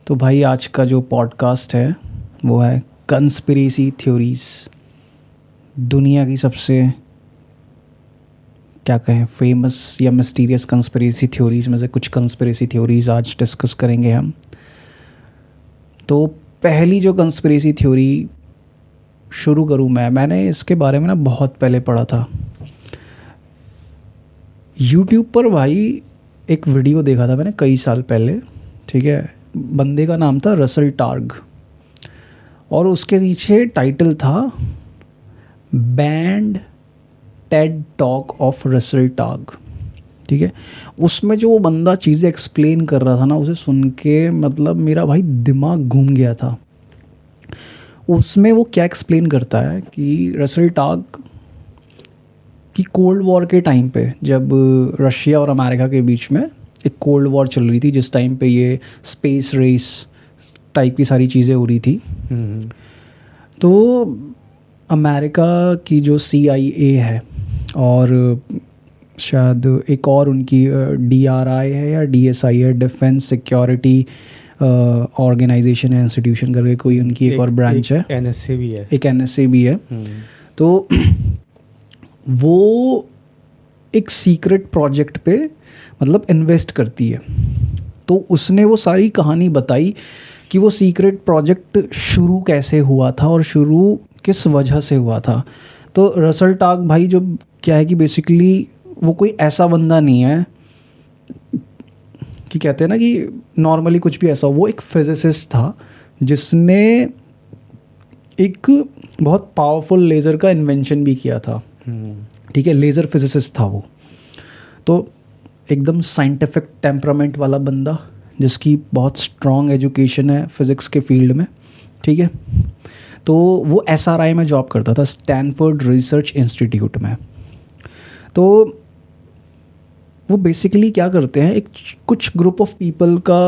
तो भाई आज का जो पॉडकास्ट है वो है कंस्पिरेसी थ्योरीज। दुनिया की सबसे क्या कहें फेमस या मिस्टीरियस कंस्पिरेसी थ्योरीज में से कुछ कंस्पिरेसी थ्योरीज आज डिस्कस करेंगे हम। तो पहली जो कंस्पिरेसी थ्योरी शुरू करूँ मैंने इसके बारे में ना बहुत पहले पढ़ा था यूट्यूब पर। भाई एक वीडियो देखा था मैंने कई साल पहले, ठीक है। बंदे का नाम था रसल टार्ग और उसके नीचे टाइटल था banned TED talk of Russell Targ, ठीक है। उसमें जो वो बंदा चीज़ें एक्सप्लेन कर रहा था ना, उसे सुन के मतलब मेरा भाई दिमाग घूम गया था। उसमें वो क्या एक्सप्लेन करता है कि रसल टार्ग कि कोल्ड वॉर के टाइम पे जब रशिया और अमेरिका के बीच में एक कोल्ड वॉर चल रही थी, जिस टाइम पे ये स्पेस रेस टाइप की सारी चीज़ें हो रही थी, तो अमेरिका की जो CIA है और शायद एक और उनकी DRI है या DSI है, डिफेंस सिक्योरिटी ऑर्गेनाइजेशन है, इंस्टीट्यूशन करके कोई उनकी एक और ब्रांच है। NSA भी है। एक NSA भी है। तो वो एक सीक्रेट प्रोजेक्ट पे मतलब इन्वेस्ट करती है। तो उसने वो सारी कहानी बताई कि वो सीक्रेट प्रोजेक्ट शुरू कैसे हुआ था और शुरू किस वजह से हुआ था। तो रसल टार्ग भाई जो क्या है कि बेसिकली वो कोई ऐसा बंदा नहीं है कि कहते हैं ना कि नॉर्मली कुछ भी ऐसा हो। वो एक फिजिसिस्ट था जिसने एक बहुत पावरफुल लेज़र का इन्वेंशन भी किया था, ठीक है। लेज़र फिजिसिस्ट था वो। तो एकदम साइंटिफिक टेम्परामेंट वाला बंदा जिसकी बहुत स्ट्रॉन्ग एजुकेशन है फिज़िक्स के फील्ड में, ठीक है। तो वो SRI में जॉब करता था, स्टैनफोर्ड रिसर्च इंस्टीट्यूट में। तो वो बेसिकली क्या करते हैं, एक कुछ ग्रुप ऑफ पीपल का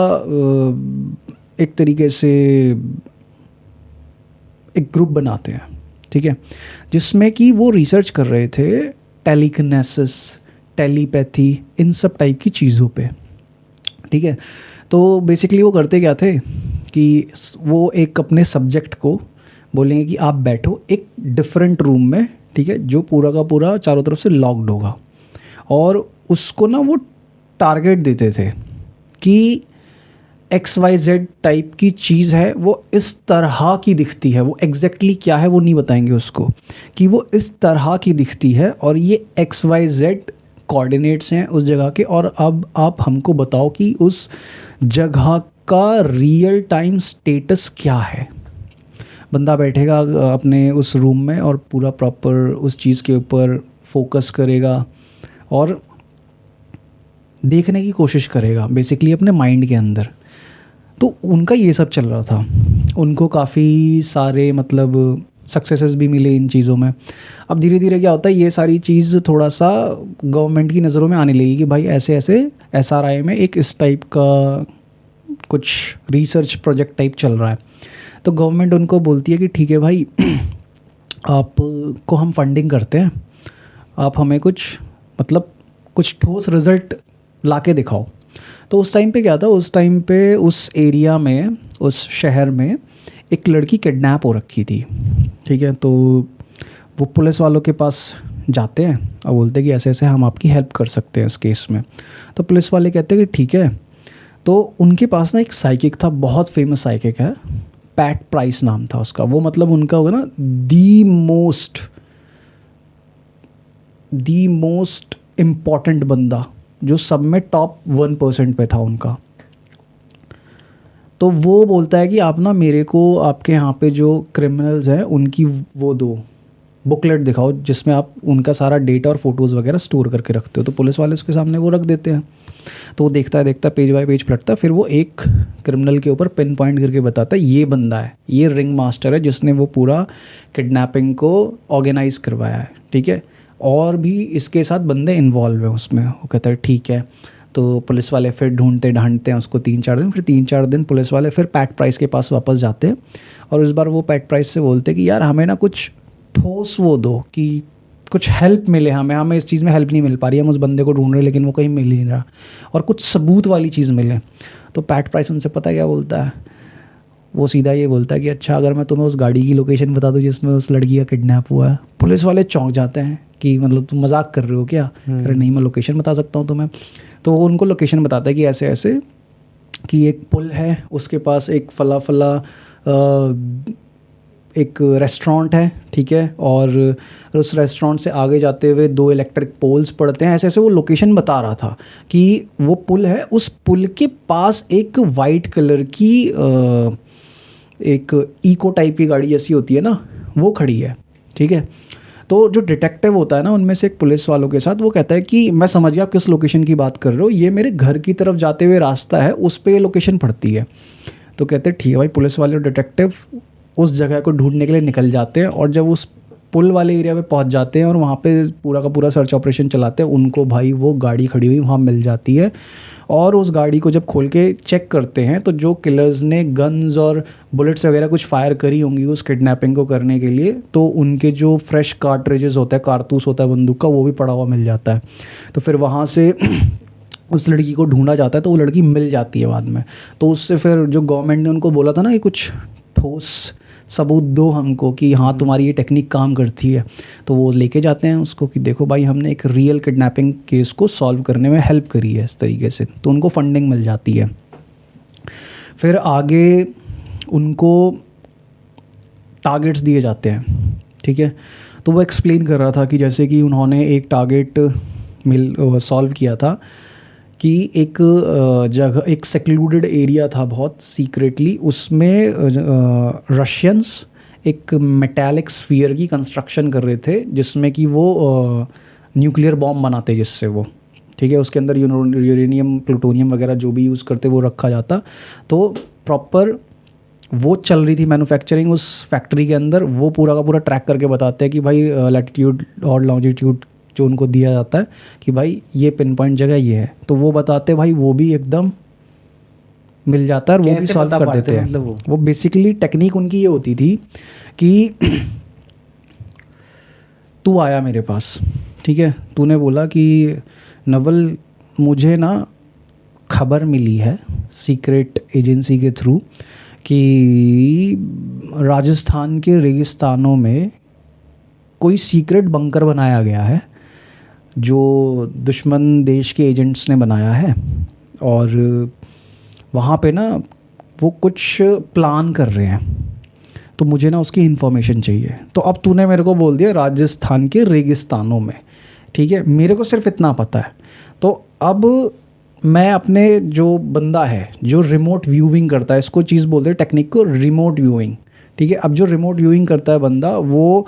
एक तरीके से एक ग्रुप बनाते हैं, ठीक है, जिसमें कि वो रिसर्च कर रहे थे टेलीकिनेसिस, टेलीपैथी, इन सब टाइप की चीज़ों पे, ठीक है। तो बेसिकली वो करते क्या थे कि वो एक अपने सब्जेक्ट को बोलेंगे कि आप बैठो एक डिफरेंट रूम में, ठीक है, जो पूरा का पूरा चारों तरफ से लॉक्ड होगा, और उसको ना वो टारगेट देते थे कि XYZ टाइप की चीज़ है, वो इस तरह की दिखती है। वो एग्जैक्टली क्या है वो नहीं बताएंगे उसको, कि वो इस तरह की दिखती है और ये XYZ कोऑर्डिनेट्स हैं उस जगह के, और अब आप हमको बताओ कि उस जगह का रियल टाइम स्टेटस क्या है। बंदा बैठेगा अपने उस रूम में और पूरा प्रॉपर उस चीज़ के ऊपर फोकस करेगा और देखने की कोशिश करेगा बेसिकली अपने माइंड के अंदर। तो उनका ये सब चल रहा था। उनको काफ़ी सारे मतलब सक्सेसेस भी मिले इन चीज़ों में। अब धीरे धीरे क्या होता है, ये सारी चीज़ थोड़ा सा गवर्नमेंट की नज़रों में आने लगी कि भाई ऐसे ऐसे SRI में एक इस टाइप का कुछ रिसर्च प्रोजेक्ट टाइप चल रहा है। तो गवर्नमेंट उनको बोलती है कि ठीक है भाई, आपको हम फंडिंग करते हैं, आप हमें कुछ मतलब कुछ ठोस रिज़ल्ट ला के दिखाओ। तो उस टाइम पे क्या था, उस टाइम पे उस एरिया में, उस शहर में एक लड़की किडनैप हो रखी थी, ठीक है। तो वो पुलिस वालों के पास जाते हैं और बोलते हैं कि ऐसे ऐसे हम आपकी हेल्प कर सकते हैं इस केस में। तो पुलिस वाले कहते हैं कि ठीक है। तो उनके पास ना एक साइकिक था, बहुत फेमस साइकिक है, पैट प्राइस नाम था उसका। वो मतलब उनका होगा ना दी मोस्ट इम्पॉर्टेंट बंदा, जो सब में टॉप 1% पे था उनका। तो वो बोलता है कि आप ना मेरे को आपके यहाँ पे जो क्रिमिनल्स हैं उनकी वो दो बुकलेट दिखाओ जिसमें आप उनका सारा डेटा और फोटोज़ वगैरह स्टोर करके रखते हो। तो पुलिस वाले उसके सामने वो रख देते हैं। तो वो देखता है पेज बाय पेज पलटता है, फिर वो एक क्रिमिनल के ऊपर पिन पॉइंट करके बताता है ये बंदा है, ये रिंग मास्टर है जिसने वो पूरा किडनैपिंग को ऑर्गेनाइज़ करवाया है, ठीक है। और भी इसके साथ बंदे इन्वॉल्व हैं उसमें। वो कहता है ठीक है। तो पुलिस वाले फिर ढूंढते ढांढते हैं उसको 3-4 दिन, फिर 3-4 दिन पुलिस वाले फिर पैट प्राइस के पास वापस जाते हैं और इस बार वो पैट प्राइस से बोलते हैं कि यार हमें ना कुछ ठोस वो दो कि कुछ हेल्प मिले, हमें इस चीज़ में हेल्प नहीं मिल पा रही है, हम उस बंदे को ढूंढ रहे हैं लेकिन वो कहीं मिल ही नहीं रहा, और कुछ सबूत वाली चीज़ मिले। तो पैट प्राइस उनसे पता क्या बोलता है, वो सीधा ये बोलता है कि अच्छा अगर मैं तुम्हें उस गाड़ी की लोकेशन बता दूं जिसमें उस लड़की का किडनैप हुआ है। पुलिस वाले चौंक जाते हैं कि मतलब तुम मजाक कर रहे हो क्या? अरे नहीं, मैं लोकेशन बता सकता हूँ तुम्हें। तो वो उनको लोकेशन बताता है कि ऐसे ऐसे कि एक पुल है, उसके पास एक फला एक रेस्टोरेंट है, ठीक है, और उस रेस्टोरेंट से आगे जाते हुए 2 इलेक्ट्रिक पोल्स पड़ते हैं। ऐसे ऐसे वो लोकेशन बता रहा था कि वो पुल है, उस पुल के पास एक वाइट कलर की एक इको टाइप की गाड़ी जैसी होती है ना, वो खड़ी है, ठीक है। तो जो डिटेक्टिव होता है ना उनमें से एक पुलिस वालों के साथ, वो कहता है कि मैं समझ गया आप किस लोकेशन की बात कर रहे हो, ये मेरे घर की तरफ जाते हुए रास्ता है, उस पर ये लोकेशन पड़ती है। तो कहते हैं ठीक है भाई। पुलिस वाले और डिटेक्टिव उस जगह को ढूंढने के लिए निकल जाते हैं, और जब उस पुल वाले एरिया पे पहुंच जाते हैं और वहाँ पे पूरा का पूरा सर्च ऑपरेशन चलाते हैं, उनको भाई वो गाड़ी खड़ी हुई वहाँ मिल जाती है। और उस गाड़ी को जब खोल के चेक करते हैं तो जो किलर्स ने गन्स और बुलेट्स वगैरह कुछ फायर करी होंगी उस किडनैपिंग को करने के लिए, तो उनके जो फ्रेश कार्ट्रिजेस होता है, कारतूस होता है बंदूक का, वो भी पड़ा हुआ मिल जाता है। तो फिर वहाँ से उस लड़की को ढूंढा जाता है, तो वो लड़की मिल जाती है बाद में। तो उससे फिर जो गवर्नमेंट ने उनको बोला था ना कि कुछ ठोस सबूत दो हमको कि हाँ तुम्हारी ये टेक्निक काम करती है, तो वो लेके जाते हैं उसको कि देखो भाई हमने एक रियल किडनैपिंग केस को सॉल्व करने में हेल्प करी है इस तरीके से। तो उनको फंडिंग मिल जाती है। फिर आगे उनको टारगेट्स दिए जाते हैं, ठीक है। तो वो एक्सप्लेन कर रहा था कि जैसे कि उन्होंने एक टारगेट सॉल्व किया था कि एक जगह, एक सेक्लूडेड एरिया था बहुत सीक्रेटली, उसमें रशियंस एक मेटालिक स्फीयर की कंस्ट्रक्शन कर रहे थे जिसमें कि वो न्यूक्लियर बॉम्ब बनाते, जिससे वो, ठीक है, उसके अंदर यूरेनियम प्लूटोनियम वगैरह जो भी यूज़ करते वो रखा जाता। तो प्रॉपर वो चल रही थी मैन्युफैक्चरिंग उस फैक्ट्री के अंदर। वो पूरा का पूरा ट्रैक करके बताते हैं कि भाई लैटिट्यूड और लॉन्जिट्यूड जो उनको दिया जाता है कि भाई ये पिन पॉइंट जगह ये है, तो वो बताते भाई वो भी एकदम मिल जाता है और वो भी सॉल्व कर देते हैं। मतलब वो बेसिकली टेक्निक उनकी ये होती थी कि तू आया मेरे पास, ठीक है, तूने बोला कि नवल मुझे ना खबर मिली है सीक्रेट एजेंसी के थ्रू कि राजस्थान के रेगिस्तानों में कोई सीक्रेट बंकर बनाया गया है जो दुश्मन देश के एजेंट्स ने बनाया है, और वहाँ पे ना वो कुछ प्लान कर रहे हैं, तो मुझे ना उसकी इन्फॉर्मेशन चाहिए। तो अब तूने मेरे को बोल दिया राजस्थान के रेगिस्तानों में, ठीक है, मेरे को सिर्फ इतना पता है। तो अब मैं अपने जो बंदा है जो रिमोट व्यूइंग करता है, इसको चीज़ बोलते हैं टेक्निक को रिमोट व्यूइंग, ठीक है। अब जो रिमोट व्यूइंग करता है बंदा, वो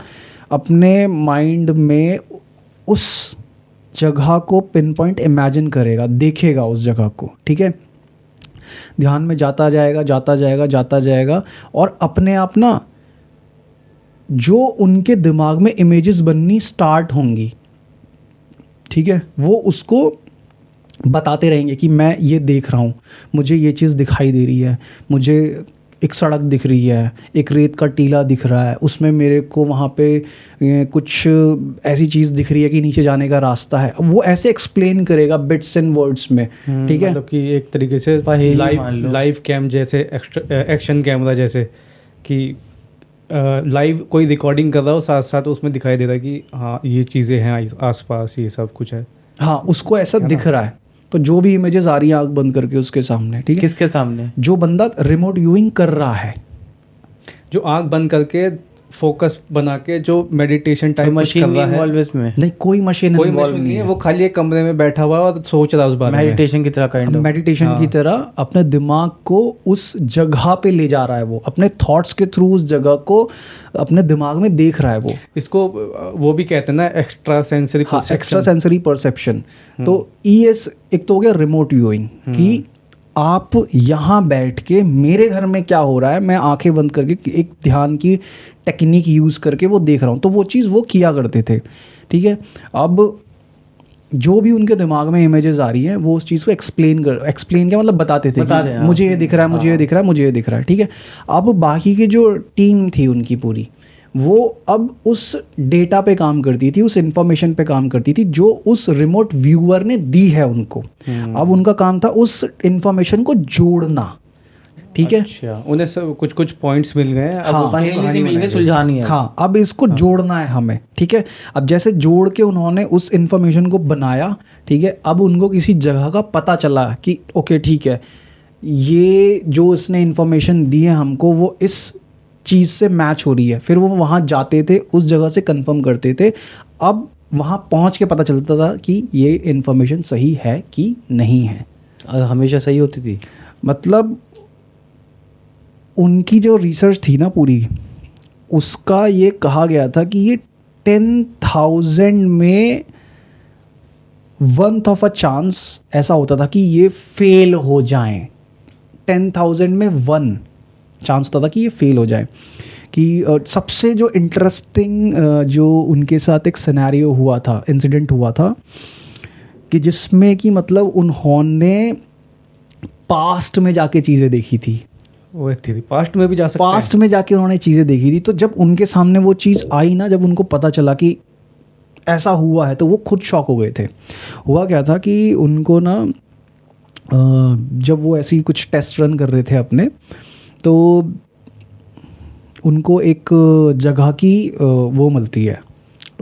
अपने माइंड में उस जगह को पिन पॉइंट इमेजिन करेगा, देखेगा उस जगह को, ठीक है, ध्यान में जाता जाएगा जाता जाएगा जाता जाएगा, और अपने आप ना जो उनके दिमाग में इमेजेस बननी स्टार्ट होंगी, ठीक है, वो उसको बताते रहेंगे कि मैं ये देख रहा हूँ, मुझे ये चीज़ दिखाई दे रही है, मुझे एक सड़क दिख रही है, एक रेत का टीला दिख रहा है, उसमें मेरे को वहाँ पे कुछ ऐसी चीज़ दिख रही है कि नीचे जाने का रास्ता है। वो ऐसे एक्सप्लेन करेगा बिट्स एंड वर्ड्स में, ठीक है, मतलब कि एक तरीके से लाइव कैम जैसे, एक्शन कैमरा जैसे कि लाइव कोई रिकॉर्डिंग कर रहा हो, साथ साथ उसमें दिखाई दे रहा है कि हाँ ये चीज़ें हैं आसपास, ये सब कुछ है, हाँ उसको ऐसा दिख रहा है। तो जो भी इमेजेस आ रही हैं आँख बंद करके उसके सामने, ठीक है, किसके सामने? जो बंदा रिमोट व्यूइंग कर रहा है, जो आँख बंद करके फोकस बना के जो मेडिटेशन टाइप कुछ कर रहा है इसमें नहीं, कोई मशीन नहीं है, वो खाली एक कमरे में बैठा हुआ और सोच रहा है उस बारे में, मेडिटेशन की तरह, काइंड ऑफ मेडिटेशन की तरह अपने दिमाग को उस जगह पे ले जा रहा है, वो अपने थॉट्स के थ्रू उस जगह को अपने दिमाग में देख रहा है वो। इसको वो भी कहते हैं ना extra sensory perception. Extra sensory perception. तो ES एक तो हो गया रिमोट व्यूइंग कि आप यहाँ बैठ के मेरे घर में क्या हो रहा है मैं आंखें बंद करके एक ध्यान की टेक्निक यूज़ करके वो देख रहा हूँ। तो वो चीज़ वो किया करते थे, ठीक है। अब जो भी उनके दिमाग में इमेजेस आ रही हैं वो उस चीज़ को एक्सप्लेन क्या मतलब बताते थे कि मुझे ये दिख रहा है, मुझे ये दिख रहा है, मुझे ये दिख रहा है, ठीक है। अब बाकी की जो टीम थी उनकी पूरी, वो अब उस डेटा पे काम करती थी, उस इंफॉर्मेशन पे काम करती थी जो उस रिमोट व्यूअर ने दी है उनको। अब उनका काम था उस इंफॉर्मेशन को जोड़ना, ठीक है। अच्छा, उन्हें सब कुछ कुछ पॉइंट्स मिल गए हैं, अब हाँ, उसको पहेली से कहानी मिल गए, बनानी सुलझानी है। हाँ, अब इसको जोड़ना है हमें, ठीक है। अब जैसे जोड़ के उन्होंने उस इंफॉर्मेशन को बनाया, ठीक है। अब उनको किसी जगह का पता चला कि ओके ठीक है, ये जो उसने इंफॉर्मेशन दी है हमको वो इस चीज़ से मैच हो रही है। फिर वो वहाँ जाते थे, उस जगह से कंफर्म करते थे। अब वहाँ पहुँच के पता चलता था कि ये इंफॉर्मेशन सही है कि नहीं है। हमेशा सही होती थी, मतलब उनकी जो रिसर्च थी ना पूरी, उसका ये कहा गया था कि ये 10,000 में 1th ऑफ अ चांस ऐसा होता था कि ये फेल हो जाएं। 10,000 में 1 चांस होता था कि ये फेल हो जाए। कि सबसे जो इंटरेस्टिंग जो उनके साथ एक सिनेरियो हुआ था, इंसिडेंट हुआ था, कि जिसमें कि मतलब उन्होंने पास्ट में जाके चीज़ें देखी थी। वो थी पास्ट में भी जा सकते हैं। पास्ट में जाके उन्होंने चीज़ें देखी थी। तो जब उनके सामने वो चीज़ आई ना, जब उनको पता चला कि ऐसा हुआ है, तो वो खुद शॉक हो गए थे। हुआ क्या था कि उनको ना जब वो ऐसी कुछ टेस्ट रन कर रहे थे अपने, तो उनको एक जगह की वो मिलती है,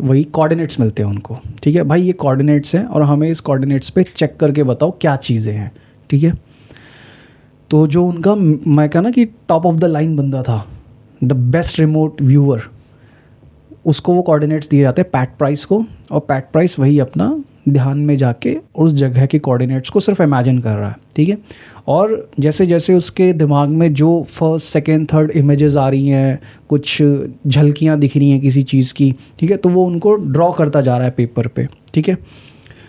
वही कोऑर्डिनेट्स मिलते हैं उनको, ठीक है भाई, ये कोऑर्डिनेट्स हैं और हमें इस कोऑर्डिनेट्स पे चेक करके बताओ क्या चीज़ें हैं, ठीक है। तो जो उनका, मैं कहा ना कि टॉप ऑफ द लाइन बंदा था, द बेस्ट रिमोट व्यूअर, उसको वो कोऑर्डिनेट्स दिए जाते हैं पैट प्राइस को, और पैट प्राइस वही अपना ध्यान में जाके उस जगह के कोऑर्डिनेट्स को सिर्फ इमेजिन कर रहा है, ठीक है। और जैसे जैसे उसके दिमाग में जो फर्स्ट सेकेंड थर्ड इमेजेस आ रही हैं, कुछ झलकियाँ दिख रही हैं किसी चीज़ की, ठीक है, तो वो उनको ड्रॉ करता जा रहा है पेपर पे, ठीक है।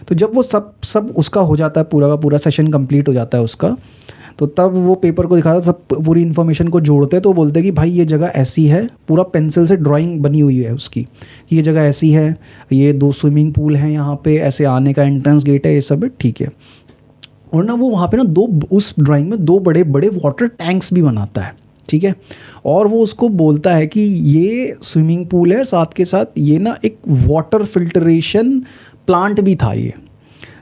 तो जब वो सब उसका हो जाता है, पूरा का पूरा सेशन कंप्लीट हो जाता है उसका, तो तब वो पेपर को दिखाता, सब पूरी इन्फॉर्मेशन को जोड़ते, तो बोलते कि भाई ये जगह ऐसी है, पूरा पेंसिल से ड्राइंग बनी हुई है उसकी, कि ये जगह ऐसी है, ये 2 स्विमिंग पूल हैं यहाँ पे, ऐसे आने का एंट्रेंस गेट है, ये सब है, ठीक है। और ना वो वहाँ पे ना उस ड्राइंग में 2 बड़े बड़े वाटर टैंक्स भी बनाता है, ठीक है। और वो उसको बोलता है कि ये स्विमिंग पूल है, साथ के साथ ये ना एक वाटर फिल्टरेशन प्लांट भी था ये।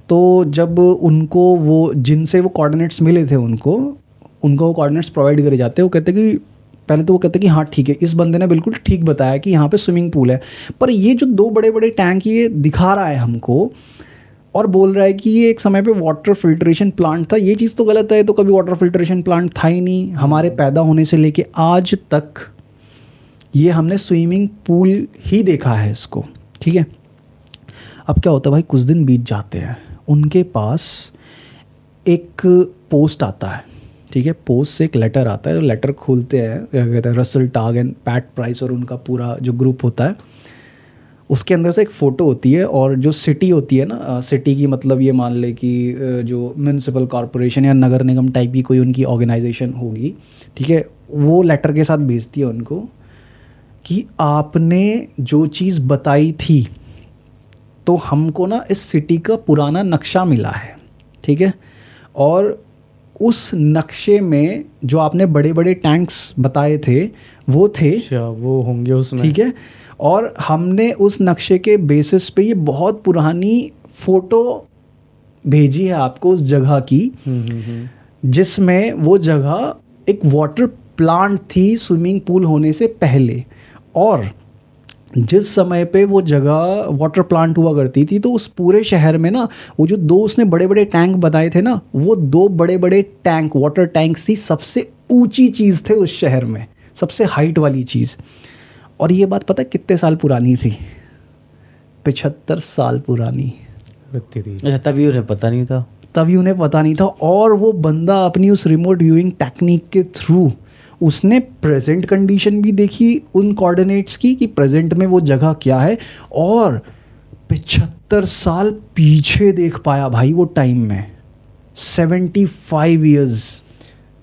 तो जब उनको वो जिनसे वो कोऑर्डिनेट्स मिले थे उनको वो कोऑर्डिनेट्स प्रोवाइड करे जाते हैं। वो कहते कि पहले तो वो कहते कि हाँ ठीक है, इस बंदे ने बिल्कुल ठीक बताया कि यहाँ पे स्विमिंग पूल है, पर ये जो 2 बड़े बड़े टैंक ये दिखा रहा है हमको और बोल रहा है कि ये एक समय पे वाटर फिल्ट्रेशन प्लांट था, ये चीज़ तो गलत है। तो कभी वाटर फिल्ट्रेशन प्लांट था ही नहीं, हमारे पैदा होने से लेके आज तक ये हमने स्विमिंग पूल ही देखा है इसको, ठीक है। अब क्या होता है भाई, कुछ दिन बीत जाते हैं, उनके पास एक पोस्ट आता है, ठीक है। पोस्ट से एक लेटर आता है, लेटर खोलते हैं, क्या कहते हैं, रसल टाग एंड पैट प्राइस और उनका पूरा जो ग्रुप होता है, उसके अंदर से एक फ़ोटो होती है। और जो सिटी होती है ना, सिटी की मतलब ये मान ले कि जो म्यूनसिपल कॉरपोरेशन या नगर निगम टाइप की कोई उनकी ऑर्गेनाइजेशन होगी, ठीक है, वो लेटर के साथ भेजती है उनको कि आपने जो चीज़ बताई थी, तो हमको ना इस सिटी का पुराना नक्शा मिला है, ठीक है। और उस नक्शे में जो आपने बड़े बड़े टैंक्स बताए थे वो थे, अच्छा वो होंगे उसमें, ठीक है। और हमने उस नक्शे के बेसिस पे ये बहुत पुरानी फ़ोटो भेजी है आपको उस जगह की, जिसमें वो जगह एक वाटर प्लांट थी स्विमिंग पूल होने से पहले। और जिस समय पे वो जगह वाटर प्लांट हुआ करती थी, तो उस पूरे शहर में ना वो जो 2 उसने बड़े बड़े टैंक बताए थे ना, वो 2 बड़े बड़े टैंक, वाटर टैंक्स थी सबसे ऊंची चीज़ थे उस शहर में, सबसे हाइट वाली चीज़। और ये बात पता है कितने साल पुरानी थी? 75 साल पुरानी। अच्छा, तभी उन्हें पता नहीं था। तभी उन्हें पता नहीं था। और वो बंदा अपनी उस रिमोट व्यूइंग टेक्निक के थ्रू उसने प्रेजेंट कंडीशन भी देखी उन कोऑर्डिनेट्स की, कि प्रेजेंट में वो जगह क्या है, और 75 साल पीछे देख पाया भाई वो टाइम में, 75 ईयर्स।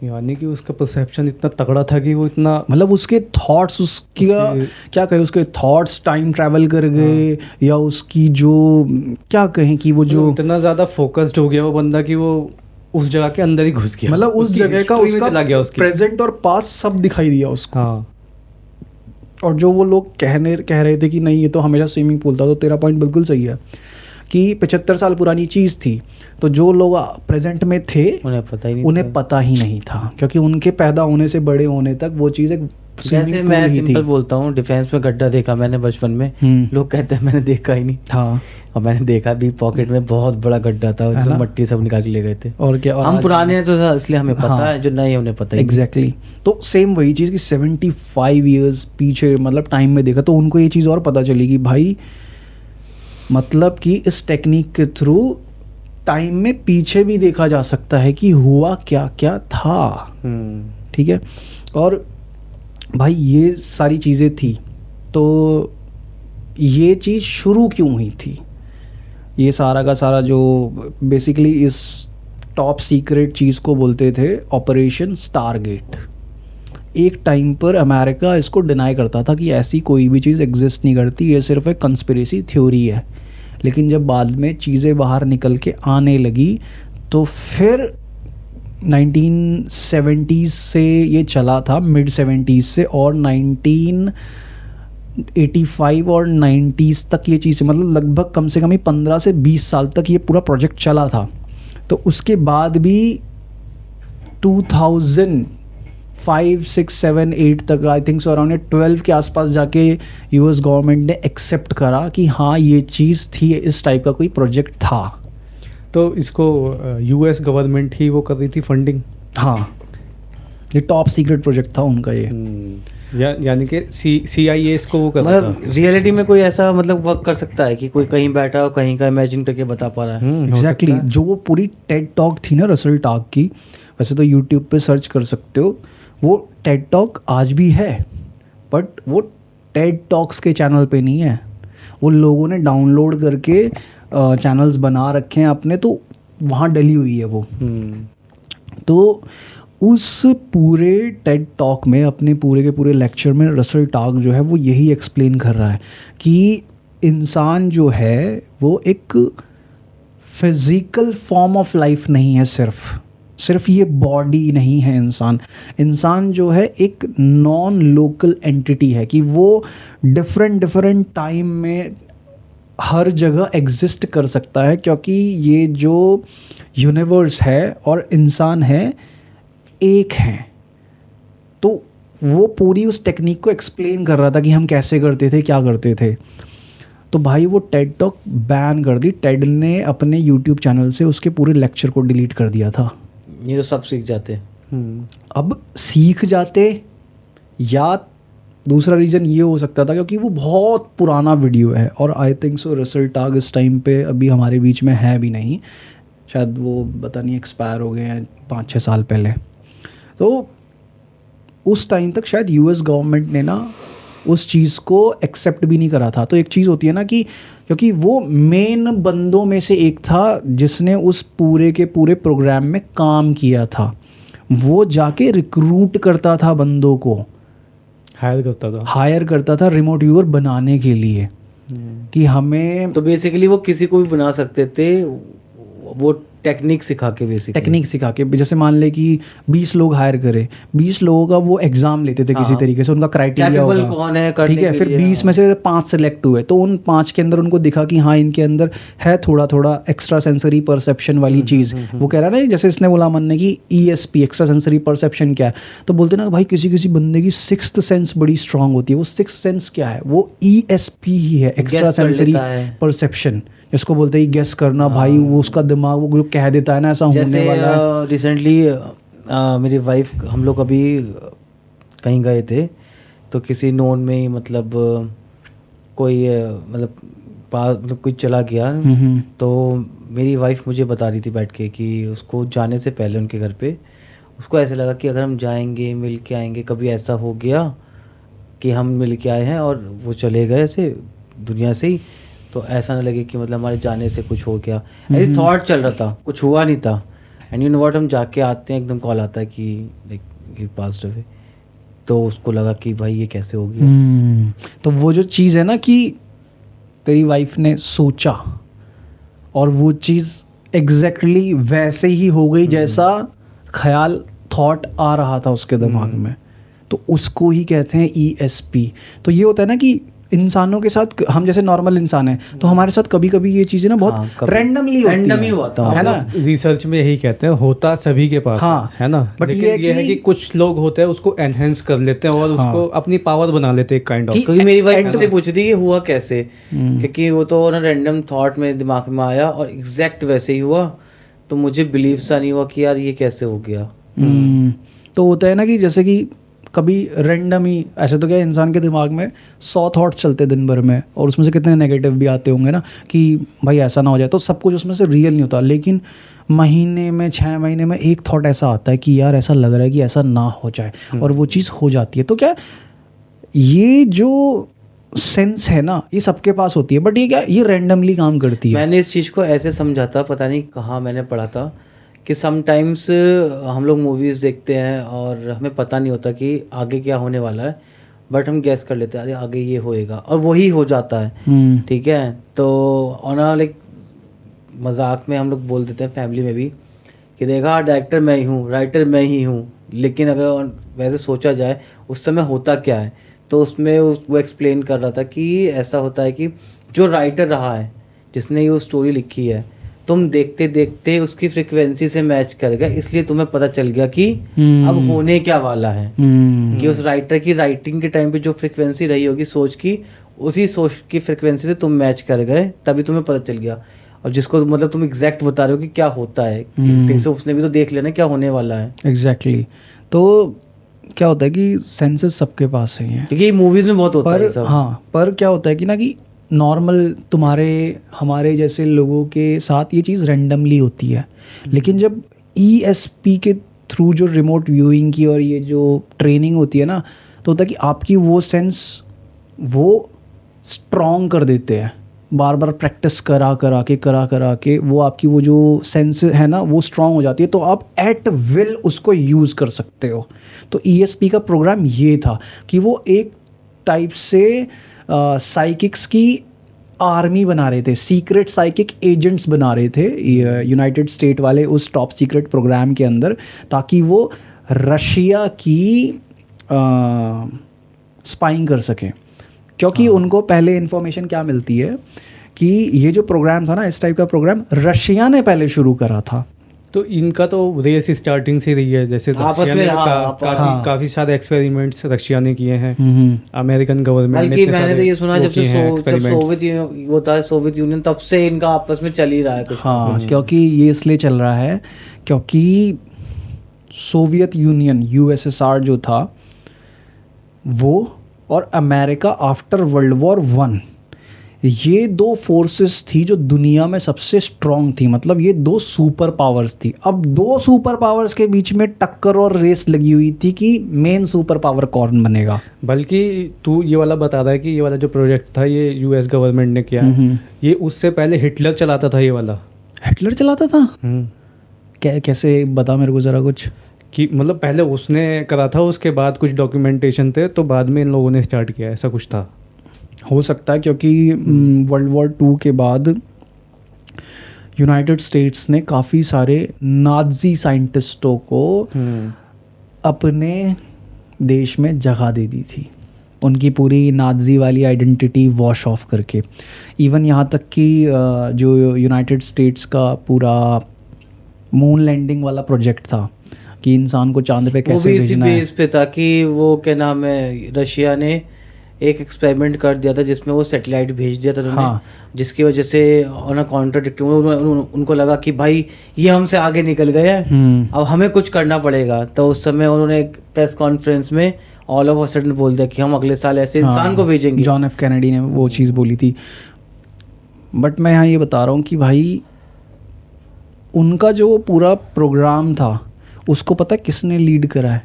यानी कि उसका परसेप्शन इतना तगड़ा था कि वो इतना, मतलब उसके थॉट्स, उसकी क्या कहें, उसके थॉट्स टाइम ट्रैवल कर गए, या उसकी जो क्या कहें कि वो जो इतना ज़्यादा फोकस्ड हो गया वो बंदा कि वो उस जगह के अंदर ही घुस गया, मतलब उस जगह का उसका चला गया, उसकी प्रेजेंट और पास्ट सब दिखाई दिया उसको। हाँ। और जो वो लोग कह रहे थे कि नहीं ये तो हमेशा स्विमिंग पूल था, तो तेरा पॉइंट बिल्कुल सही है कि 75 साल पुरानी चीज़ थी, तो जो लोग प्रेजेंट में थे उन्हें पता ही नहीं था, क्योंकि उनके पैदा होने से बड़े होने तक वो चीज़ एक जैसे मैं सिंपल बोलता हूँ, डिफेंस में गड्ढा देखा मैंने बचपन में, लोग कहते हैं मैंने देखा ही नहीं। हाँ, और मैंने देखा भी, पॉकेट में बहुत बड़ा गड्ढा था, जिसमें मट्टी सब निकाल के ले गए थे। और क्या, और हम पुराने हैं तो इसलिए हमें पता हाँ, है, जो नए उन्हें पता ही एग्जैक्टली। तो सेम वही चीज़ कि 75 ईयर्स पीछे मतलब टाइम में देखा, तो उनको ये चीज़ और पता चली कि भाई मतलब कि इस टेक्निक के थ्रू टाइम में पीछे भी देखा जा सकता है कि हुआ क्या क्या था। ठीक है, और भाई ये सारी चीज़ें थी, तो ये चीज़ शुरू क्यों हुई थी, ये सारा का सारा जो बेसिकली इस टॉप सीक्रेट चीज़ को बोलते थे ऑपरेशन स्टारगेट। एक टाइम पर अमेरिका इसको डिनाई करता था कि ऐसी कोई भी चीज़ एग्जिस्ट नहीं करती, ये सिर्फ एक कंस्पिरेसी थ्योरी है। लेकिन जब बाद में चीज़ें बाहर निकल के आने लगी तो फिर 1970s से ये चला था, मिड 70s से, और 1985 और 90s तक ये चीज़ मतलब लगभग कम से कम ही 15 से 20 साल तक ये पूरा प्रोजेक्ट चला था। तो उसके बाद भी 2005, 6, 7, 8 तक, आई थिंक सो अराउंड 12 के आसपास जाके यूएस गवर्नमेंट ने एक्सेप्ट करा कि हाँ ये चीज़ थी, इस टाइप का कोई प्रोजेक्ट था। तो इसको यूएस गवर्नमेंट ही वो कर रही थी फंडिंग। हाँ, ये टॉप सीक्रेट प्रोजेक्ट था उनका ये। यानी कि CIA इसको वो कर रहा था। रियलिटी में कोई ऐसा मतलब वर्क कर सकता है कि कोई कहीं बैठा हो, कहीं का इमेजिन करके बता पा रहा है। एग्जैक्टली। जो वो पूरी टेड टॉक थी ना, रसल टॉक की, वैसे तो यूट्यूब पे सर्च कर सकते हो, वो टेड टॉक आज भी है, बट वो टेड टॉक्स के चैनल पे नहीं है, वो लोगों ने डाउनलोड करके चैनल्स बना रखे हैं अपने, तो वहाँ डली हुई है वो। तो उस पूरे टेड टॉक में, अपने पूरे के पूरे लेक्चर में रसल टॉक जो है वो यही एक्सप्लेन कर रहा है कि इंसान जो है वो एक फिज़िकल फॉर्म ऑफ लाइफ नहीं है, सिर्फ ये बॉडी नहीं है। इंसान जो है एक नॉन लोकल एंटिटी है, कि वो डिफरेंट टाइम में हर जगह एग्जिस्ट कर सकता है, क्योंकि ये जो यूनिवर्स है और इंसान है एक हैं। तो वो पूरी उस टेक्निक को एक्सप्लेन कर रहा था कि हम कैसे करते थे, क्या करते थे। तो भाई वो टेड टॉक बैन कर दी, टेड ने अपने यूट्यूब चैनल से उसके पूरे लेक्चर को डिलीट कर दिया था। ये तो सब सीख जाते। अब सीख जाते, या दूसरा रीज़न ये हो सकता था क्योंकि वो बहुत पुराना वीडियो है, और I think so Russell talk इस टाइम पे अभी हमारे बीच में है भी नहीं, शायद वो पता नहीं एक्सपायर हो गए हैं 5-6 साल पहले। तो उस टाइम तक शायद यूएस गवर्नमेंट ने ना उस चीज़ को एक्सेप्ट भी नहीं करा था। तो एक चीज़ होती है ना कि क्योंकि वो मेन बंदों में से एक था जिसने उस पूरे के पूरे प्रोग्राम में काम किया था, वो जाके रिक्रूट करता था बंदों को, हायर करता था रिमोट व्यूअर बनाने के लिए कि हमें। तो बेसिकली वो किसी को भी बना सकते थे, वो टेक्निक सिखा के जैसे मान ले कि 20 लोग हायर करे, 20 लोगों का वो एग्जाम लेते थे किसी तरीके से, उनका क्राइटेरिया होगा कौन है, ठीक है, फिर 20 में से 5 सेलेक्ट हुए, तो उन 5 के अंदर उनको दिखा कि हाँ इनके अंदर है थोड़ा एक्स्ट्रा सेंसरी परसेप्शन वाली चीज़। वो कह रहा है ना, जैसे इसने बोला मन ने कि ESP एक्स्ट्रा सेंसरी परसेप्शन क्या है, तो बोलते ना भाई किसी बंदे की सिक्स्थ सेंस बड़ी स्ट्रांग होती है। वो सिक्स्थ सेंस क्या है, वो ESP ही है, एक्स्ट्रा सेंसरी परसेप्शन, इसको बोलते ही गेस करना। भाई वो उसका दिमाग वो जो कह देता है ना ऐसा होने वाला है। रिसेंटली मेरी वाइफ, हम लोग अभी कहीं गए थे, तो किसी नोन में ही मतलब कोई मतलब कोई चला गया, तो मेरी वाइफ मुझे बता रही थी बैठ के कि उसको जाने से पहले उनके घर पे उसको ऐसे लगा कि अगर हम जाएंगे मिल के आएंगे, कभी ऐसा हो गया कि हम मिल के आए हैं और वो चले गए ऐसे दुनिया से ही, तो ऐसा ना लगे कि मतलब हमारे जाने से कुछ हो गया। ऐसे थॉट चल रहा था, कुछ हुआ नहीं था। एंड यू नो व्हाट, हम जाके आते हैं एकदम कॉल आता है कि लाइक ही पास्ड अवे, तो उसको लगा कि भाई ये कैसे हो गया। तो वो जो चीज़ है ना कि तेरी वाइफ ने सोचा और वो चीज़ एग्जैक्टली वैसे ही हो गई जैसा ख्याल थॉट आ रहा था उसके दिमाग में, तो उसको ही कहते हैं ESP। तो ये होता है ना कि इंसानों के साथ, हम जैसे नॉर्मल इंसान हैं तो हमारे साथ कभी कभी ये चीज़ें ना बहुत रैंडमली होता है ना। रिसर्च में यही कहते हैं, होता सभी के पास हाँ, है ना, बट लेकिन ये है कि कुछ लोग होते हैं उसको एनहेंस कर लेते हैं और उसको अपनी पावर बना लेते हैं काइंड ऑफ। क्योंकि मेरी वाइफ मुझसे पूछी थी कि हुआ कैसे, क्योंकि वो तो ना रैंडम थॉट मेरे दिमाग में आया और एग्जैक्ट वैसे ही हुआ, तो मुझे बिलीव सा नहीं हुआ कि यार ये कैसे हो गया। तो होता है ना कि जैसे कि कभी रैंडम ही, ऐसे तो क्या इंसान के दिमाग में 100 थॉट्स चलते दिन भर में और उसमें से कितने नेगेटिव भी आते होंगे ना कि भाई ऐसा ना हो जाए, तो सब कुछ उसमें से रियल नहीं होता। लेकिन महीने में 6 महीने में एक थॉट ऐसा आता है कि यार ऐसा लग रहा है कि ऐसा ना हो जाए, और वो चीज़ हो जाती है। तो क्या ये जो सेंस है ना, ये सबके पास होती है, बट ये क्या, ये रैंडमली काम करती है। मैंने इस चीज़ को ऐसे समझा था, पता नहीं कहाँ मैंने पढ़ा था, कि समटाइम्स हम लोग मूवीज़ देखते हैं और हमें पता नहीं होता कि आगे क्या होने वाला है, बट हम गैस कर लेते हैं अरे आगे ये होएगा, और वही हो जाता है। ठीक है, तो और ना लाइक मजाक में हम लोग बोल देते हैं फैमिली में भी कि देखा डायरेक्टर मैं ही हूँ, राइटर मैं ही हूँ, लेकिन अगर वैसे सोचा जाए उस समय होता क्या है, तो उसमें वो एक्सप्लेन कर रहा था कि ऐसा होता है कि जो राइटर रहा है, जिसने ये स्टोरी लिखी है, तुम देखते देखते उसकी फ्रिक्वेंसी से मैच कर गया, इसलिए तुम्हें पता चल गया कि अब होने क्या वाला है। कि उस राइटर की राइटिंग के टाइम पे जो फ्रिक्वेंसी रही होगी सोच की, उसी सोच की फ्रिक्वेंसी से तुम मैच कर गए, तभी तुम्हें पता चल गया। और जिसको मतलब तुम एग्जैक्ट बता रहे हो कि क्या होता है, से उसने भी तो देख लेना क्या होने वाला है। एग्जैक्टली। तो क्या होता है कि सेंसेस सबके पास ही हैं, क्योंकि मूवीज में बहुत होता है सब। हाँ, पर क्या होता है कि ना कि नॉर्मल तुम्हारे हमारे जैसे लोगों के साथ ये चीज़ रैंडमली होती है, लेकिन जब ESP के थ्रू जो रिमोट व्यूइंग की और ये जो ट्रेनिंग होती है ना, तो होता है कि आपकी वो सेंस वो स्ट्रॉन्ग कर देते हैं, बार बार प्रैक्टिस करा करा के वो आपकी वो जो सेंस है ना वो स्ट्रॉन्ग हो जाती है, तो आप एट विल उसको यूज़ कर सकते हो। तो ESP का प्रोग्राम ये था कि वो एक टाइप से साइकिक्स की आर्मी बना रहे थे, सीक्रेट साइकिक एजेंट्स बना रहे थे यूनाइटेड स्टेट वाले उस टॉप सीक्रेट प्रोग्राम के अंदर, ताकि वो रशिया की स्पाइंग कर सकें। क्योंकि उनको पहले इन्फॉर्मेशन क्या मिलती है कि ये जो प्रोग्राम था ना, इस टाइप का प्रोग्राम रशिया ने पहले शुरू करा था। तो इनका तो रेस स्टार्टिंग से रही है, जैसे रशिया ने काफी सारे एक्सपेरिमेंट्स रशिया ने किए हैं, अमेरिकन गवर्नमेंट ने। मैंने तो ये सुना जब सोवियत यूनियन तब से इनका आपस में चल ही रहा है कुछ। हाँ, क्योंकि ये इसलिए चल रहा है क्योंकि सोवियत यूनियन USSR जो था वो और America after World War I, ये दो फोर्सेस थी जो दुनिया में सबसे स्ट्रॉन्ग थी। मतलब ये दो सुपर पावर्स थी। अब दो सुपर पावर्स के बीच में टक्कर और रेस लगी हुई थी कि मेन सुपर पावर कौन बनेगा। बल्कि तू ये वाला बता रहा है कि ये वाला जो प्रोजेक्ट था ये US गवर्नमेंट ने किया है, ये उससे पहले हिटलर चलाता था। ये वाला हिटलर चलाता था? कैसे, बता मेरे को ज़रा कुछ। कि मतलब पहले उसने करा था, उसके बाद कुछ डॉक्यूमेंटेशन थे, तो बाद में इन लोगों ने स्टार्ट किया, ऐसा कुछ था। हो सकता है क्योंकि World War II के बाद यूनाइटेड स्टेट्स ने काफ़ी सारे नाज़ी साइंटिस्टों को अपने देश में जगह दे दी थी, उनकी पूरी नाज़ी वाली आइडेंटिटी वॉश ऑफ करके। इवन यहाँ तक कि जो यूनाइटेड स्टेट्स का पूरा मून लैंडिंग वाला प्रोजेक्ट था कि इंसान को चांद पे कैसे भेजना है, वो भी इसी बेस पे था कि वो क्या नाम है, रशिया ने एक एक्सपेरिमेंट कर दिया था जिसमें वो सैटेलाइट भेज दिया था उन्होंने। हाँ। जिसकी वजह से कॉन्ट्राडिक्टिंग उनको लगा कि भाई ये हमसे आगे निकल गए हैं, अब हमें कुछ करना पड़ेगा। तो उस समय उन्होंने एक प्रेस कॉन्फ्रेंस में ऑल ऑफ अ सडन बोल दिया कि हम अगले साल ऐसे इंसान को भेजेंगे। जॉन एफ कैनेडी ने वो चीज़ बोली थी। बट मैं यहाँ ये बता रहा हूँ कि भाई उनका जो पूरा प्रोग्राम था उसको पता है किसने लीड करा है?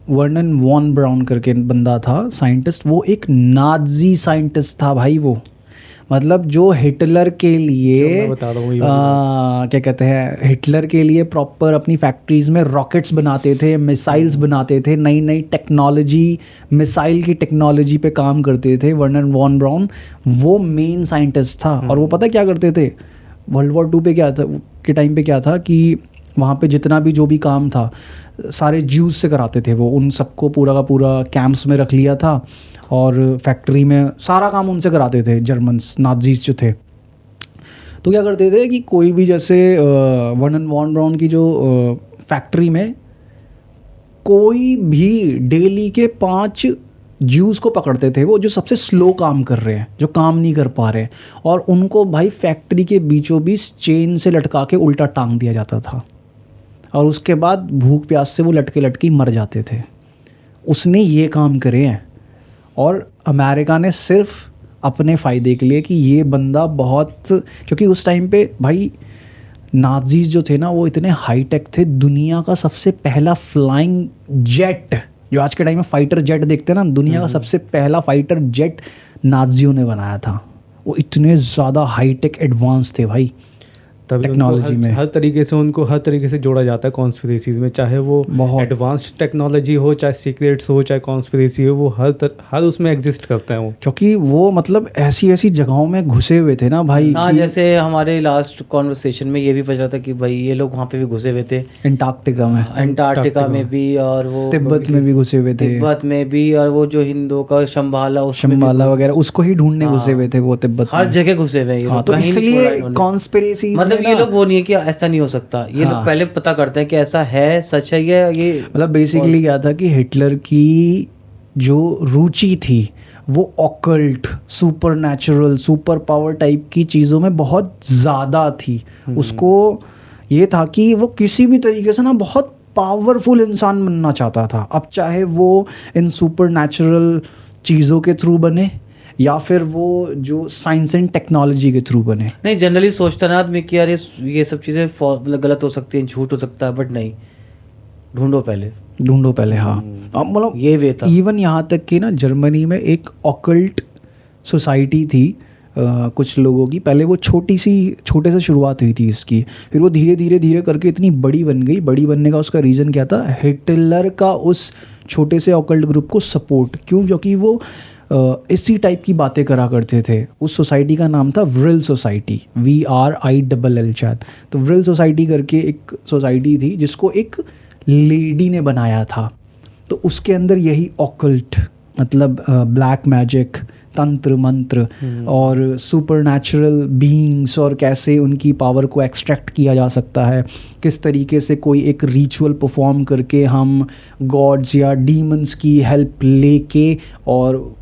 वर्नन वॉन ब्राउन करके बंदा था साइंटिस्ट, वो एक नाज़ी साइंटिस्ट था भाई। वो मतलब जो हिटलर के लिए क्या कहते हैं, हिटलर के लिए प्रॉपर अपनी फैक्ट्रीज में रॉकेट्स बनाते थे, मिसाइल्स बनाते थे, नई नई टेक्नोलॉजी, मिसाइल की टेक्नोलॉजी पे काम करते थे। वर्नन वॉन ब्राउन वो मेन साइंटिस्ट था। और वो पता क्या करते थे, World War II पे क्या था के टाइम पे क्या था कि वहाँ पे जितना भी जो भी काम था सारे ज्यूज से कराते थे वो, उन सबको पूरा का पूरा कैंप्स में रख लिया था और फैक्ट्री में सारा काम उनसे कराते थे जर्मन्स, नाजीज जो थे। तो क्या करते थे कि कोई भी जैसे वर्नन वॉन ब्राउन की जो फैक्ट्री में कोई भी डेली के 5 ज्यूज़ को पकड़ते थे वो, जो सबसे स्लो काम कर रहे हैं, जो काम नहीं कर पा रहे, और उनको भाई फैक्ट्री के बीचों बीच चेन से लटका के उल्टा टांग दिया जाता था और उसके बाद भूख प्यास से वो लटके लटके मर जाते थे। उसने ये काम करे हैं और अमेरिका ने सिर्फ अपने फ़ायदे के लिए कि ये बंदा बहुत, क्योंकि उस टाइम पे भाई नाजीज जो थे ना वो इतने हाई टेक थे, दुनिया का सबसे पहला फ्लाइंग जेट, जो आज के टाइम में फाइटर जेट देखते हैं ना, दुनिया का सबसे पहला फाइटर जेट नाजियों ने बनाया था। वो इतने ज़्यादा हाई टेक एडवांस थे भाई तभी टेक्नोलॉजी में। हर तरीके से उनको हर तरीके से जोड़ा जाता है कॉन्स्पिरेसीज में, चाहे वो एडवांस्ड टेक्नोलॉजी हो, चाहे सीक्रेट्स हो, चाहे कॉन्स्पिरेसी हो, वो हर उसमें एग्जिस्ट करता है वो, क्योंकि वो मतलब ऐसी ऐसी जगहों में घुसे हुए थे ना भाई। हाँ, जैसे हमारे लास्ट कॉन्वर्सेशन में ये भी पता था कि भाई ये लोग वहाँ पे भी घुसे हुए थे, अंटार्कटिका में भी, और वो तिब्बत में भी घुसे हुए थे, तिब्बत में भी, और वो जो हिंदुओं का शंबाला वगैरह उसको ही ढूंढने घुसे हुए थे वो तिब्बत हर जगह घुसे हुए हैं। तो इसलिए कॉन्स्पिरेसी मतलब ये लोग वो नहीं है कि ऐसा नहीं हो सकता, ये लोग पहले पता करते हैं कि ऐसा है, सच है ये मतलब बेसिकली क्या था कि हिटलर की जो रुचि थी वो occult, super natural, super power type की चीज़ों में बहुत ज़्यादा थी। उसको ये था कि वो किसी भी तरीके से ना बहुत पावरफुल इंसान बनना चाहता था। अब चाहे वो इन सुपर नेचुरल चीज़ों के थ्रू बने या फिर वो जो साइंस एंड टेक्नोलॉजी के थ्रू बने। नहीं, जनरली सोचता ना आदमी कि यार ये सब चीज़ें गलत हो सकती हैं, झूठ हो सकता है, बट नहीं, ढूंढो पहले। हाँ, अब मतलब ये वे था। इवन यहाँ तक कि ना जर्मनी में एक ऑकल्ट सोसाइटी थी कुछ लोगों की। पहले वो छोटे से शुरुआत हुई थी इसकी, फिर वो धीरे धीरे करके इतनी बड़ी बन गई। बड़ी बनने का उसका रीज़न क्या था? हिटलर का उस छोटे से ऑकल्ट ग्रुप को सपोर्ट। क्यों? क्योंकि वो इसी टाइप की बातें करा करते थे। उस सोसाइटी का नाम था व्रिल सोसाइटी, VRILL शायद। तो व्रिल सोसाइटी करके एक सोसाइटी थी जिसको एक लेडी ने बनाया था। तो उसके अंदर यही ऑकल्ट मतलब ब्लैक मैजिक, तंत्र मंत्र और सुपर नेचुरल बीइंग्स और कैसे उनकी पावर को एक्सट्रैक्ट किया जा सकता है, किस तरीके से कोई एक रिचुअल परफॉर्म करके हम गॉड्स या डीमंस की हेल्प लेके और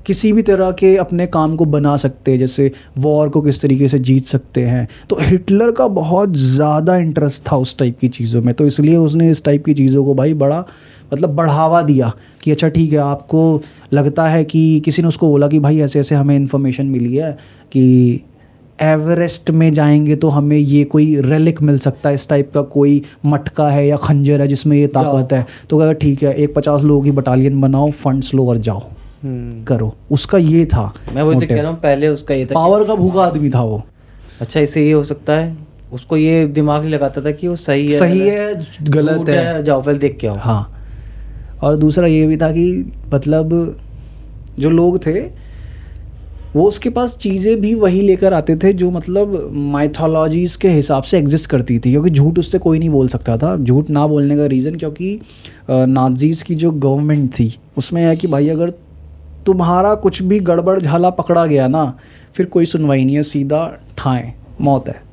किसी भी तरह के अपने काम को बना सकते हैं, जैसे वॉर को किस तरीके से जीत सकते हैं। तो हिटलर का बहुत ज़्यादा इंटरेस्ट था उस टाइप की चीज़ों में, तो इसलिए उसने इस टाइप की चीज़ों को भाई बड़ा मतलब बढ़ावा दिया कि अच्छा ठीक है, आपको लगता है कि किसी ने उसको बोला कि भाई ऐसे ऐसे हमें इन्फॉर्मेशन मिली है कि एवरेस्ट में जाएंगे तो हमें ये कोई रेलिक मिल सकता है, इस टाइप का कोई मटका है या खंजर है जिसमें ये ताकत है। तो कहा ठीक है, एक 50 लोगों की बटालियन बनाओ, फंड्स लो और जाओ करो। उसका ये था। मैं वही तो कह रहा हूँ, पहले उसका ये था, पावर का भूखा आदमी था वो। अच्छा, इससे ये हो सकता है, उसको ये दिमाग नहीं लगाता था कि वो सही है गलत है, जाओ पहले देख के आओ। हाँ, और दूसरा ये भी था कि मतलब जो लोग थे वो उसके पास चीज़ें भी वही लेकर आते थे जो मतलब माइथोलॉजीज़ के हिसाब से एग्जिस्ट करती थी, क्योंकि झूठ उससे कोई नहीं बोल सकता था। झूठ ना बोलने का रीज़न क्योंकि नाजीज़ की जो गवर्नमेंट थी उसमें है कि भाई अगर तुम्हारा कुछ भी गड़बड़ झाला पकड़ा गया ना, फिर कोई सुनवाई नहीं है, सीधा ठाएं मौत है।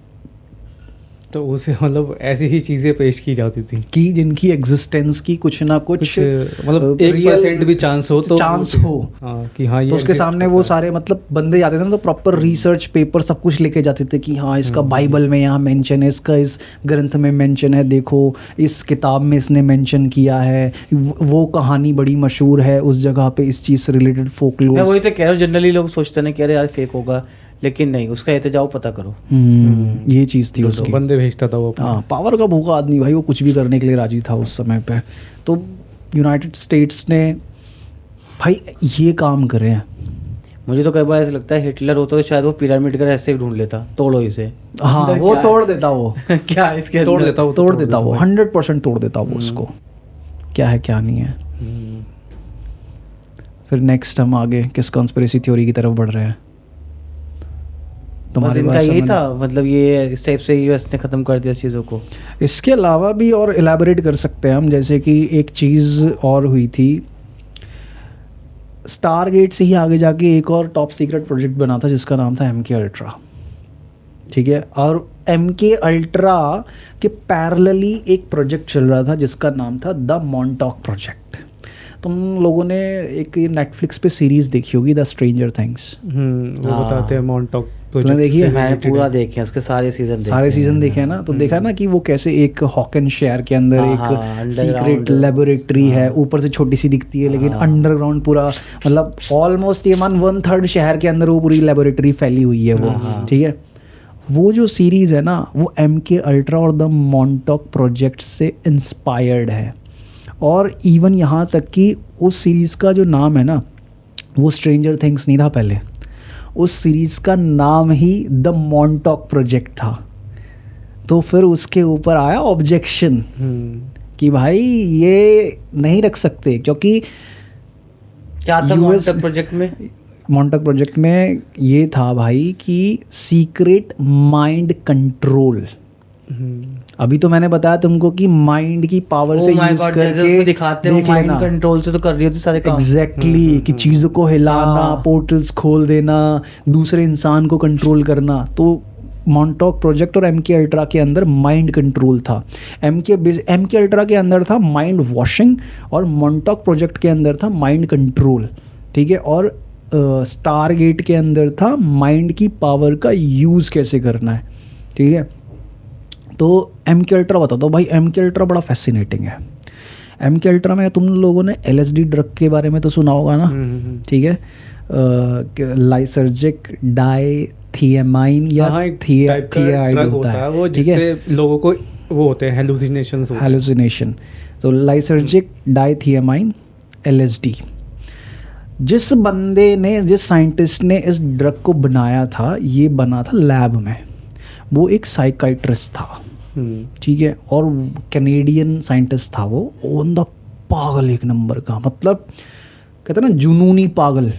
तो उसे मतलब ऐसी ही चीज़ें पेश की जाती थी कि जिनकी एग्जिस्टेंस की कुछ ना कुछ मतलब 1% भी चांस हो तो हाँ, कि हाँ, ये तो उसके सामने वो सारे मतलब बंदे जाते थे ना, तो प्रॉपर रिसर्च पेपर सब कुछ लेके जाते थे कि हाँ इसका बाइबल में यहाँ मेंशन है, इसका इस ग्रंथ में मेंशन है, देखो इस किताब में इसने मेंशन किया है, वो कहानी बड़ी मशहूर है उस जगह पे इस चीज़ से रिलेटेड फोकलोर। मैं वही तो कह रहा हूँ, जनरली लोग सोचते हैं कि अरे यार फेक होगा, लेकिन नहीं, उसका ये तो जाओ पता करो। ये चीज़ थी उसकी, बंदे भेजता था वो। हाँ, पावर का भूखा आदमी भाई, वो कुछ भी करने के लिए राजी था उस समय पे। तो यूनाइटेड स्टेट्स ने भाई ये काम करे हैं। मुझे तो कई बार ऐसा लगता है हिटलर होता तो शायद वो पिरामिड का ऐसे ही ढूंढ लेता, तोड़ो इसे। हाँ, वो तोड़ देता वो क्या इसके तोड़ देता वो 100% तोड़ देता वो उसको, क्या है क्या नहीं है। फिर नेक्स्ट हम आगे किस कॉन्स्पिरेसी थ्योरी की तरफ बढ़ रहे हैं? बस इनका यही था, मतलब ये इस टाइप से यूएस ने ख़त्म कर दिया चीज़ों को। इसके अलावा भी और एलैबोरेट कर सकते हैं हम, जैसे कि एक चीज़ और हुई थी, स्टारगेट से ही आगे जाके एक और टॉप सीक्रेट प्रोजेक्ट बना था जिसका नाम था MK अल्ट्रा, ठीक है। और MK अल्ट्रा के पैरेलली एक प्रोजेक्ट चल रहा था जिसका नाम था द मॉन्टॉक प्रोजेक्ट। तुम लोगों ने एक नेटफ्लिक्स पे सीरीज देखी होगी द स्ट्रेंजर थिंग्स, वो बताते हैं मॉन्टॉक तुमने देखी है? मैंने पूरा देखे उसके सारे सीजन देखे हैं ना। तो देखा ना कि वो कैसे एक हॉकन शहर के अंदर एक सीक्रेट लेबोरेटरी है, ऊपर से छोटी सी दिखती है लेकिन अंडरग्राउंड पूरा, मतलब ऑलमोस्ट ये मान 1/3 शहर के अंदर वो पूरी लेबोरेटरी फैली हुई है वो, ठीक है। वो जो सीरीज है ना वो MK अल्ट्रा और द मॉन्टॉक प्रोजेक्ट से इंस्पायर्ड है। और इवन यहाँ तक कि उस सीरीज़ का जो नाम है ना वो स्ट्रेंजर थिंग्स नहीं था पहले, उस सीरीज़ का नाम ही द मॉन्टॉक प्रोजेक्ट था। तो फिर उसके ऊपर आया ऑब्जेक्शन कि भाई ये नहीं रख सकते, क्योंकि क्या था मॉन्टॉक प्रोजेक्ट में? मॉन्टॉक प्रोजेक्ट में ये था भाई कि सीक्रेट माइंड कंट्रोल। अभी तो मैंने बताया तुमको कि माइंड की पावर से यूज करके दिखाते हैं, माइंड कंट्रोल से तो कर रही होती सारे काम। एग्जैक्टली कि चीज़ों को हिलाना, पोर्टल्स खोल देना, दूसरे इंसान को कंट्रोल करना। तो मॉन्टॉक प्रोजेक्ट और MK अल्ट्रा के अंदर माइंड कंट्रोल था। MK अल्ट्रा के अंदर था माइंड वॉशिंग और मॉन्टॉक प्रोजेक्ट के अंदर था माइंड कंट्रोल, ठीक है। और स्टारगेट के अंदर था माइंड की पावर का यूज़ कैसे करना है, ठीक है। तो MK अल्ट्रा बताता हूँ भाई, MK अल्ट्रा बड़ा फैसिनेटिंग है। MK अल्ट्रा में तुम लोगों ने LSD ड्रग के बारे में तो सुना होगा ना, ठीक है। लाइसर्जिक डाइथियामाइन या थियामाइड होता है वो, जिससे लोगों को वो होते हैं हेलुसिनेशन। तो लाइसर्जिक डाइथियामाइन LSD, जिस बंदे ने, जिस साइंटिस्ट ने इस ड्रग को बनाया था, ये बना था लैब में। वो एक साइकाइट्रिस्ट था, ठीक है, और कैनेडियन साइंटिस्ट था वो, ऑन द पागल एक नंबर का, मतलब कहते हैं ना जुनूनी पागल,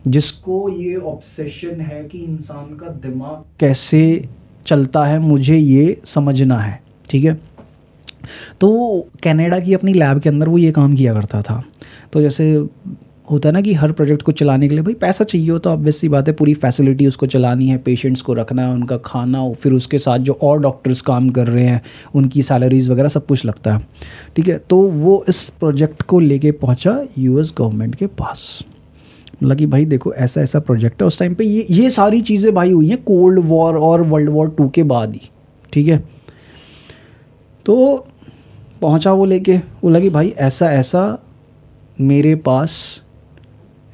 जिसको ये ऑब्सेशन है कि इंसान का दिमाग कैसे चलता है मुझे ये समझना है, ठीक है। तो कनाडा की अपनी लैब के अंदर वो ये काम किया करता था। तो जैसे होता है ना कि हर प्रोजेक्ट को चलाने के लिए भाई पैसा चाहिए होता है, ऑब्वियस सी बात है, पूरी फैसिलिटी उसको चलानी है, पेशेंट्स को रखना है, उनका खाना, फिर उसके साथ जो और डॉक्टर्स काम कर रहे हैं उनकी सैलरीज़ वगैरह सब कुछ लगता है, ठीक है। तो वो इस प्रोजेक्ट को लेके पहुंचा US गवर्नमेंट के पास, मतलब कि भाई देखो ऐसा ऐसा प्रोजेक्ट है। उस टाइम पे ये सारी चीज़ें भाई हुई हैं कोल्ड वॉर और वर्ल्ड वॉर 2 के बाद ही, ठीक है। तो पहुंचा वो लेके, बोला कि भाई ऐसा ऐसा मेरे पास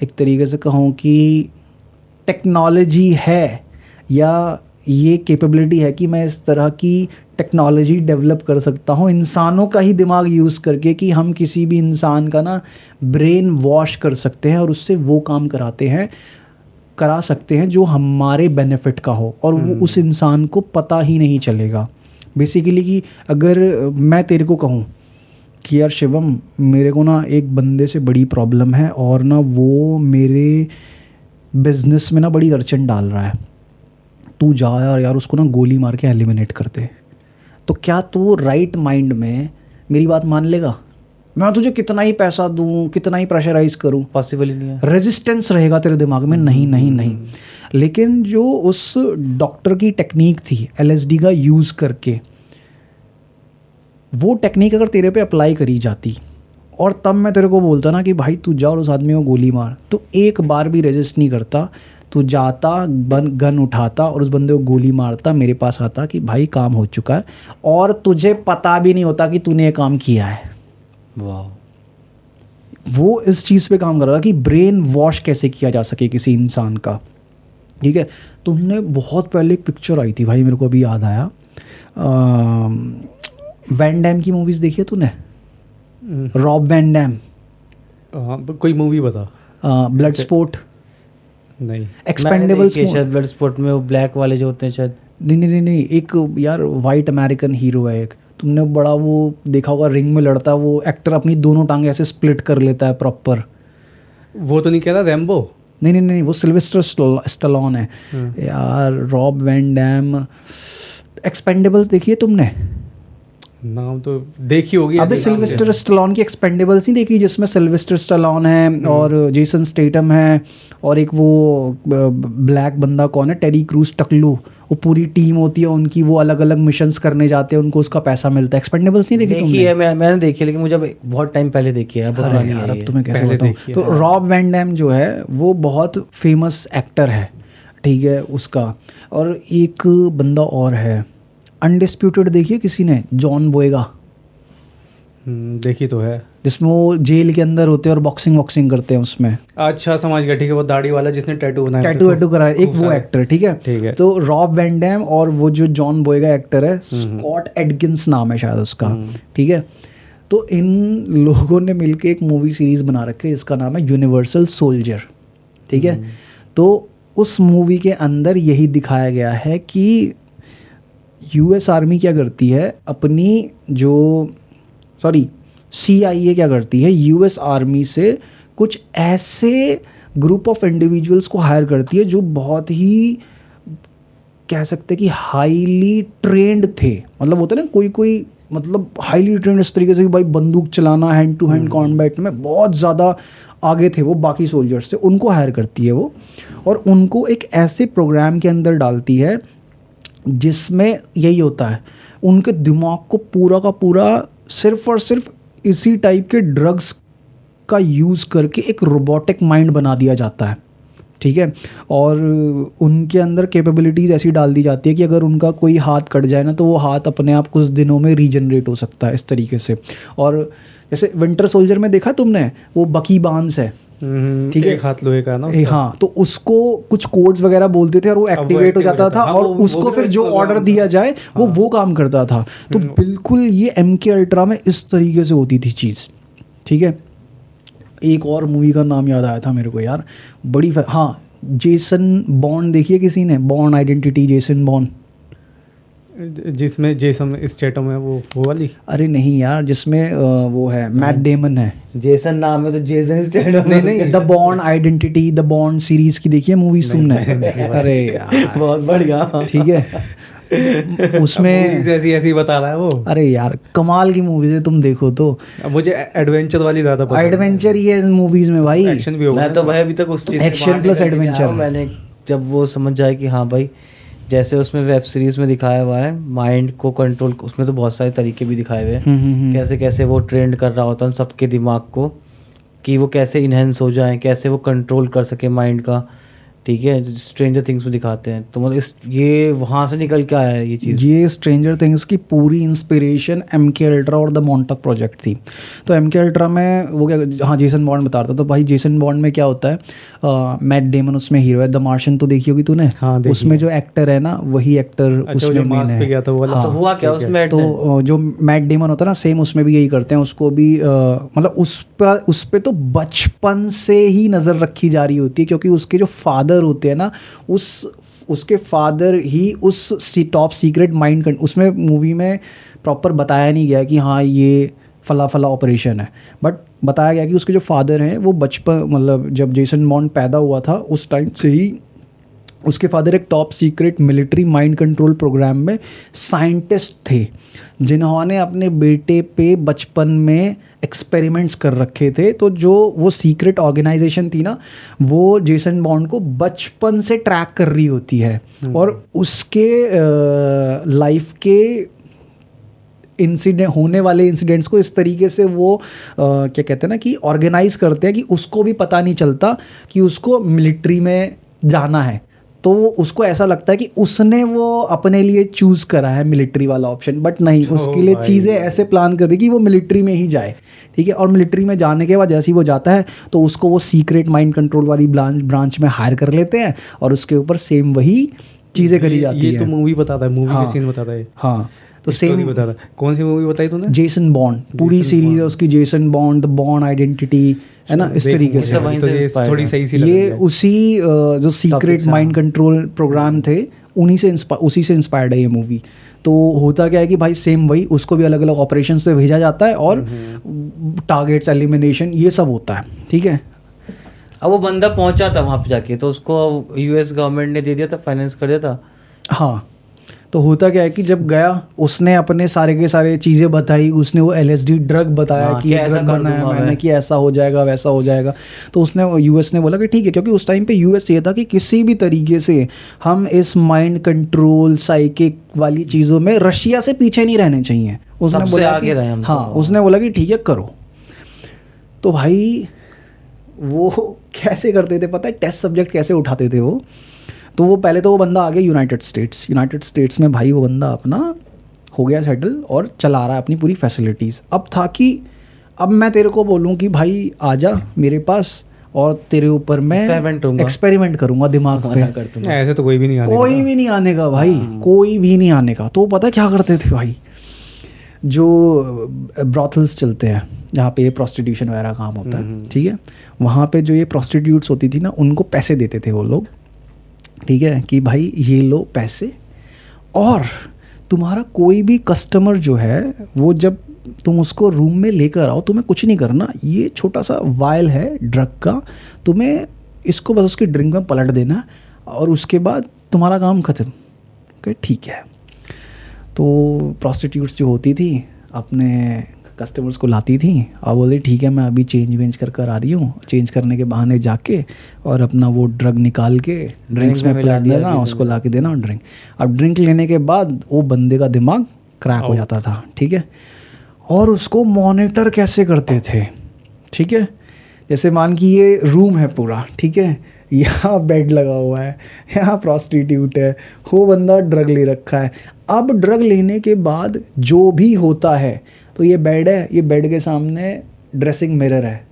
एक तरीके से कहूँ कि टेक्नोलॉजी है या ये कैपेबिलिटी है कि मैं इस तरह की टेक्नोलॉजी डेवलप कर सकता हूँ इंसानों का ही दिमाग यूज़ करके, कि हम किसी भी इंसान का ना ब्रेन वॉश कर सकते हैं और उससे वो काम करा सकते हैं जो हमारे बेनिफिट का हो, और वो उस इंसान को पता ही नहीं चलेगा। बेसिकली कि अगर मैं तेरे को कहूँ कि यार शिवम, मेरे को ना एक बंदे से बड़ी प्रॉब्लम है और ना वो मेरे बिजनेस में ना बड़ी अड़चन डाल रहा है, तू जा यार उसको ना गोली मार के एलिमिनेट कर दे, तो क्या तू राइट माइंड में मेरी बात मान लेगा? मैं तुझे कितना ही पैसा दूं, कितना ही प्रेशराइज करूं, पॉसिबल ही नहीं है। रेजिस्टेंस रहेगा तेरे दिमाग में, नहीं नहीं नहीं। लेकिन जो उस डॉक्टर की टेक्निक थी LSD का यूज़ करके, वो टेक्निक अगर तेरे पे अप्लाई करी जाती और तब मैं तेरे को बोलता ना कि भाई तू जा और उस आदमी को गोली मार, तो एक बार भी रेजिस्ट नहीं करता, तू जाता गन उठाता और उस बंदे को गोली मारता, मेरे पास आता कि भाई काम हो चुका है, और तुझे पता भी नहीं होता कि तूने ये काम किया है। वाह। वो इस चीज़ पे काम कर रहा था कि ब्रेन वॉश कैसे किया जा सके किसी इंसान का, ठीक है। तुमने बहुत पहले एक पिक्चर आई थी भाई, मेरे को अभी याद आया, वैन डैम की मूवीज़ देखी है तूने? Rob Van Dam. कोई मूवी बता। ब्लड स्पोर्ट नहीं, एक्सपेंडेबल्स शायद ब्लड स्पोर्ट में वो ब्लैक वाले जो होते हैं शायद। नहीं, एक यार वाइट अमेरिकन हीरो है एक, तुमने बड़ा वो देखा होगा, रिंग में लड़ता है वो एक्टर, अपनी दोनों टांगे ऐसे स्प्लिट कर लेता है प्रॉपर। वो तो नहीं कह रहा रैम्बो? नहीं, वो सिल्वेस्टर स्टैलोन है यार। रॉब वैन डैम, एक्सपेंडेबल्स देखिए तुमने? नाम तो देखी होगी। अबे सिल्वेस्टर स्टैलोन की एक्सपेंडेबल्स नहीं देखी, जिसमें सिल्वेस्टर स्टैलोन है और जेसन स्टेटम है और एक वो ब्लैक बंदा कौन है, टेरी क्रूज टकलू, वो पूरी टीम होती है उनकी, वो अलग अलग मिशंस करने जाते हैं, उनको उसका पैसा मिलता है। एक्सपेंडेबल्स नहीं देखी तुमने? है, मैंने देखी है, लेकिन मुझे बहुत टाइम पहले देखी है। अरे यार अब तुम्हें कैसे बताऊं। तो रॉब वैन डैम जो है वो बहुत फेमस एक्टर है, ठीक है उसका। और एक बंदा और है, अनडिस्प्यूटेड देखिए किसी ने? जॉन बोएगा, देखी तो है, जिसमें वो जेल के अंदर होते हैं और बॉक्सिंग करते हैं उसमें। अच्छा समझ गया, ठीक है, वो दाढ़ी वाला जिसने टैटू बनाया, टैटू कराया, एक वो एक्टर, ठीक है। तो रॉब वैन डैम और वो जो जॉन बोएगा एक्टर है, स्कॉट एडकिंस नाम है शायद उसका, ठीक है। तो इन लोगों ने मिलके एक मूवी सीरीज बना रखी है जिसका नाम है यूनिवर्सल सोल्जर, ठीक है। तो उस मूवी के अंदर यही दिखाया गया है कि यूएस आर्मी क्या करती है, अपनी जो CIA क्या करती है, यूएस आर्मी से कुछ ऐसे ग्रुप ऑफ इंडिविजुअल्स को हायर करती है जो बहुत ही कह सकते हैं कि हाईली ट्रेंड थे। मतलब होता है ना कोई मतलब हाईली ट्रेंड इस तरीके से कि भाई बंदूक चलाना, हैंड टू हैंड कॉम्बैट में बहुत ज़्यादा आगे थे वो बाकी सोल्जर्स से, उनको हायर करती है वो, और उनको एक ऐसे प्रोग्राम के अंदर डालती है जिसमें यही होता है, उनके दिमाग को पूरा का पूरा सिर्फ और सिर्फ इसी टाइप के ड्रग्स का यूज़ करके एक रोबोटिक माइंड बना दिया जाता है, ठीक है। और उनके अंदर कैपेबिलिटीज़ ऐसी डाल दी जाती है कि अगर उनका कोई हाथ कट जाए ना तो वो हाथ अपने आप कुछ दिनों में रीजनरेट हो सकता है, इस तरीके से। और जैसे विंटर सोल्जर में देखा तुमने, वो बकी बांस है, ठीक है, एक हाथ लोहे का ना, हाँ, तो उसको कुछ कोड्स वगैरह बोलते थे और वो एक्टिवेट हो जाता था, और उसको फिर जो ऑर्डर दिया जाए वो काम करता था। तो बिल्कुल ये MK अल्ट्रा में इस तरीके से होती थी चीज़, ठीक है। एक और मूवी का नाम याद आया था मेरे को यार, बड़ी हाँ, जेसन बॉन्ड देखिए किसी ने? बॉर्न आइडेंटिटी, जेसन बॉन्ड, जिसमें जेसन स्टेटम है, वो वाली? अरे नहीं यार, जिसमें वो है मैट डेमन है। जेसन नाम है तो जेसन स्टेटम नहीं, the born identity, the born series की देखिए मूवीज तुमने? अरे यार बहुत बढ़िया, ठीक है। उसमें ऐसी बता रहा है वो। अरे यार कमाल की मूवीज है, तुम देखो तो। मुझे एडवेंचर वाली ज़्यादा पसंद है। एडवेंचर ही है इस मूवीज में भाई, एक्शन भी होगा। मैं तो भाई अभी तक उस चीज़ एक्शन प्लस एडवेंचर, मैंने जब वो समझ जाए कि हाँ भाई, जैसे उसमें वेब सीरीज में दिखाया हुआ है माइंड को कंट्रोल, उसमें तो बहुत सारे तरीके भी दिखाए हुए हैं, कैसे कैसे वो ट्रेंड कर रहा होता है सबके दिमाग को, कि वो कैसे इन्हेंस हो जाए, कैसे वो कंट्रोल कर सके माइंड का, ठीक है। स्ट्रेंजर थिंग्स में दिखाते हैं, तो मतलब ये वहाँ से निकल के आया है ये चीज़। ये स्ट्रेंजर थिंग्स की पूरी इंस्पिरेशन MK अल्ट्रा और द मॉन्टाक प्रोजेक्ट थी। तो MK अल्ट्रा में वो क्या, हाँ, जेसन बॉन्ड बता रहा था। तो भाई जेसन बॉन्ड में क्या होता है, मैट डेमन उसमें हीरो है। द मार्शियन तो देखी होगी तूने? हाँ, उसमें जो एक्टर है ना वही एक्टर उसमें मेन है। गया था वो वाला। तो हुआ क्या उसमें? तो जो मैट डेमन होता है ना, सेम उसमें भी यही करते हैं, उसको भी मतलब उस पे तो बचपन से ही नज़र रखी जा रही होती है, क्योंकि उसके जो फादर होते हैं ना, उसके फादर ही उस टॉप सीक्रेट माइंड, उसमें मूवी में प्रॉपर बताया नहीं गया कि हाँ ये फला ऑपरेशन है, बट बताया गया कि उसके जो फादर हैं वो बचपन, मतलब जब जेसन बॉन्ड पैदा हुआ था उस टाइम से ही उसके फादर एक top secret military mind control program में साइंटिस्ट थे, जिन्होंने अपने बेटे पे बचपन में एक्सपेरिमेंट्स कर रखे थे। तो जो वो सीक्रेट ऑर्गेनाइजेशन थी ना, वो जेसन बॉन्ड को बचपन से ट्रैक कर रही होती है, और उसके लाइफ के इंसिडेंट, होने वाले इंसिडेंट्स को इस तरीके से वो क्या कहते हैं ना कि ऑर्गेनाइज करते हैं कि उसको भी पता नहीं चलता कि उसको मिलिट्री में जाना है। तो उसको ऐसा लगता है कि उसने वो अपने लिए चूज़ करा है मिलिट्री वाला ऑप्शन, बट नहीं, उसके लिए चीज़ें ऐसे प्लान कर दी कि वो मिलिट्री में ही जाए, ठीक है। और मिलिट्री में जाने के बाद जैसे ही वो जाता है तो उसको वो सीक्रेट माइंड कंट्रोल वाली ब्रांच में हायर कर लेते हैं, और उसके ऊपर सेम वही चीज़ें करी जाती है। ये तो मूवी बताता है, मूवी के सीन बताता है। हाँ, तो सेम बताता है। कौन सी मूवी बताई तूने? जेसन बॉन्ड, पूरी सीरीज है उसकी, Jason bond, the born identity, है ना, इस तरीके से। थोड़ी सही सी ये उसी जो सीक्रेट माइंड कंट्रोल प्रोग्राम थे उसी से इंस्पायर्ड है ये मूवी। तो होता क्या है कि भाई सेम वही, उसको भी अलग अलग ऑपरेशंस पे भेजा जाता है और टारगेट्स एलिमिनेशन ये सब होता है, ठीक है। अब वो बंदा पहुंचा था वहाँ पे जाके, तो उसको यूएस गवर्नमेंट ने दे दिया था, फाइनेंस कर दिया था। हाँ, तो होता क्या है कि जब गया उसने अपने सारे के सारे चीज़ें बताई, उसने वो LSD ड्रग बताया हाँ, कि कि ये ऐसा ड्रग कर बनाया दूंगा मैंने मैं। कि ऐसा हो जाएगा वैसा हो जाएगा। तो उसने यूएस ने बोला कि ठीक है, क्योंकि उस टाइम पे यूएस ये था कि किसी भी तरीके से हम इस माइंड कंट्रोल साइकिक वाली चीज़ों में रशिया से पीछे नहीं रहने चाहिए। उसने सबसे बोला आगे कि रहे हम तो। हाँ, उसने बोला कि ठीक है करो। तो भाई वो कैसे करते थे पता है, टेस्ट सब्जेक्ट कैसे उठाते थे वो। तो वो पहले तो वो बंदा आ गया यूनाइटेड स्टेट्स में भाई, वो बंदा अपना हो गया सेटल और चला रहा है अपनी पूरी फैसिलिटीज़। अब था कि अब मैं तेरे को बोलूँ कि भाई आजा मेरे पास और तेरे ऊपर मैं एक्सपेरिमेंट करूँगा दिमाग पे। ऐसे तो कोई भी नहीं आने कोई भी नहीं आने का भाई, कोई भी नहीं आने का। तो पता क्या करते थे भाई, जो ब्रॉथल्स चलते हैं जहाँ पे ये प्रोस्टिट्यूशन वगैरह काम होता है, ठीक है, वहाँ पे जो ये प्रोस्टिट्यूट्स होती थी ना, उनको पैसे देते थे वो लोग, ठीक है, कि भाई ये लो पैसे, और तुम्हारा कोई भी कस्टमर जो है वो जब तुम उसको रूम में लेकर आओ, तुम्हें कुछ नहीं करना, ये छोटा सा वायल है ड्रग का, तुम्हें इसको बस उसकी ड्रिंक में पलट देना और उसके बाद तुम्हारा काम ख़त्म। कि ठीक है। तो प्रोस्टिट्यूट्स जो होती थी अपने कस्टमर्स को लाती थी और बोलती ठीक है मैं अभी चेंज वेंज कर आ रही हूँ, चेंज करने के बहाने जाके और अपना वो ड्रग निकाल के ड्रिंक्स में पलट देना, उसको ला के देना ड्रिंक। अब ड्रिंक लेने के बाद वो बंदे का दिमाग क्रैक हो जाता था, ठीक है। और उसको मॉनिटर कैसे करते थे, ठीक है, जैसे मान कि ये रूम है पूरा, ठीक है, यहाँ बेड लगा हुआ है, यहाँ प्रॉस्टिट्यूट है, वो बंदा ड्रग ले रखा है। अब ड्रग लेने के बाद जो भी होता है, तो ये बेड है, ये बेड के सामने ड्रेसिंग मिरर है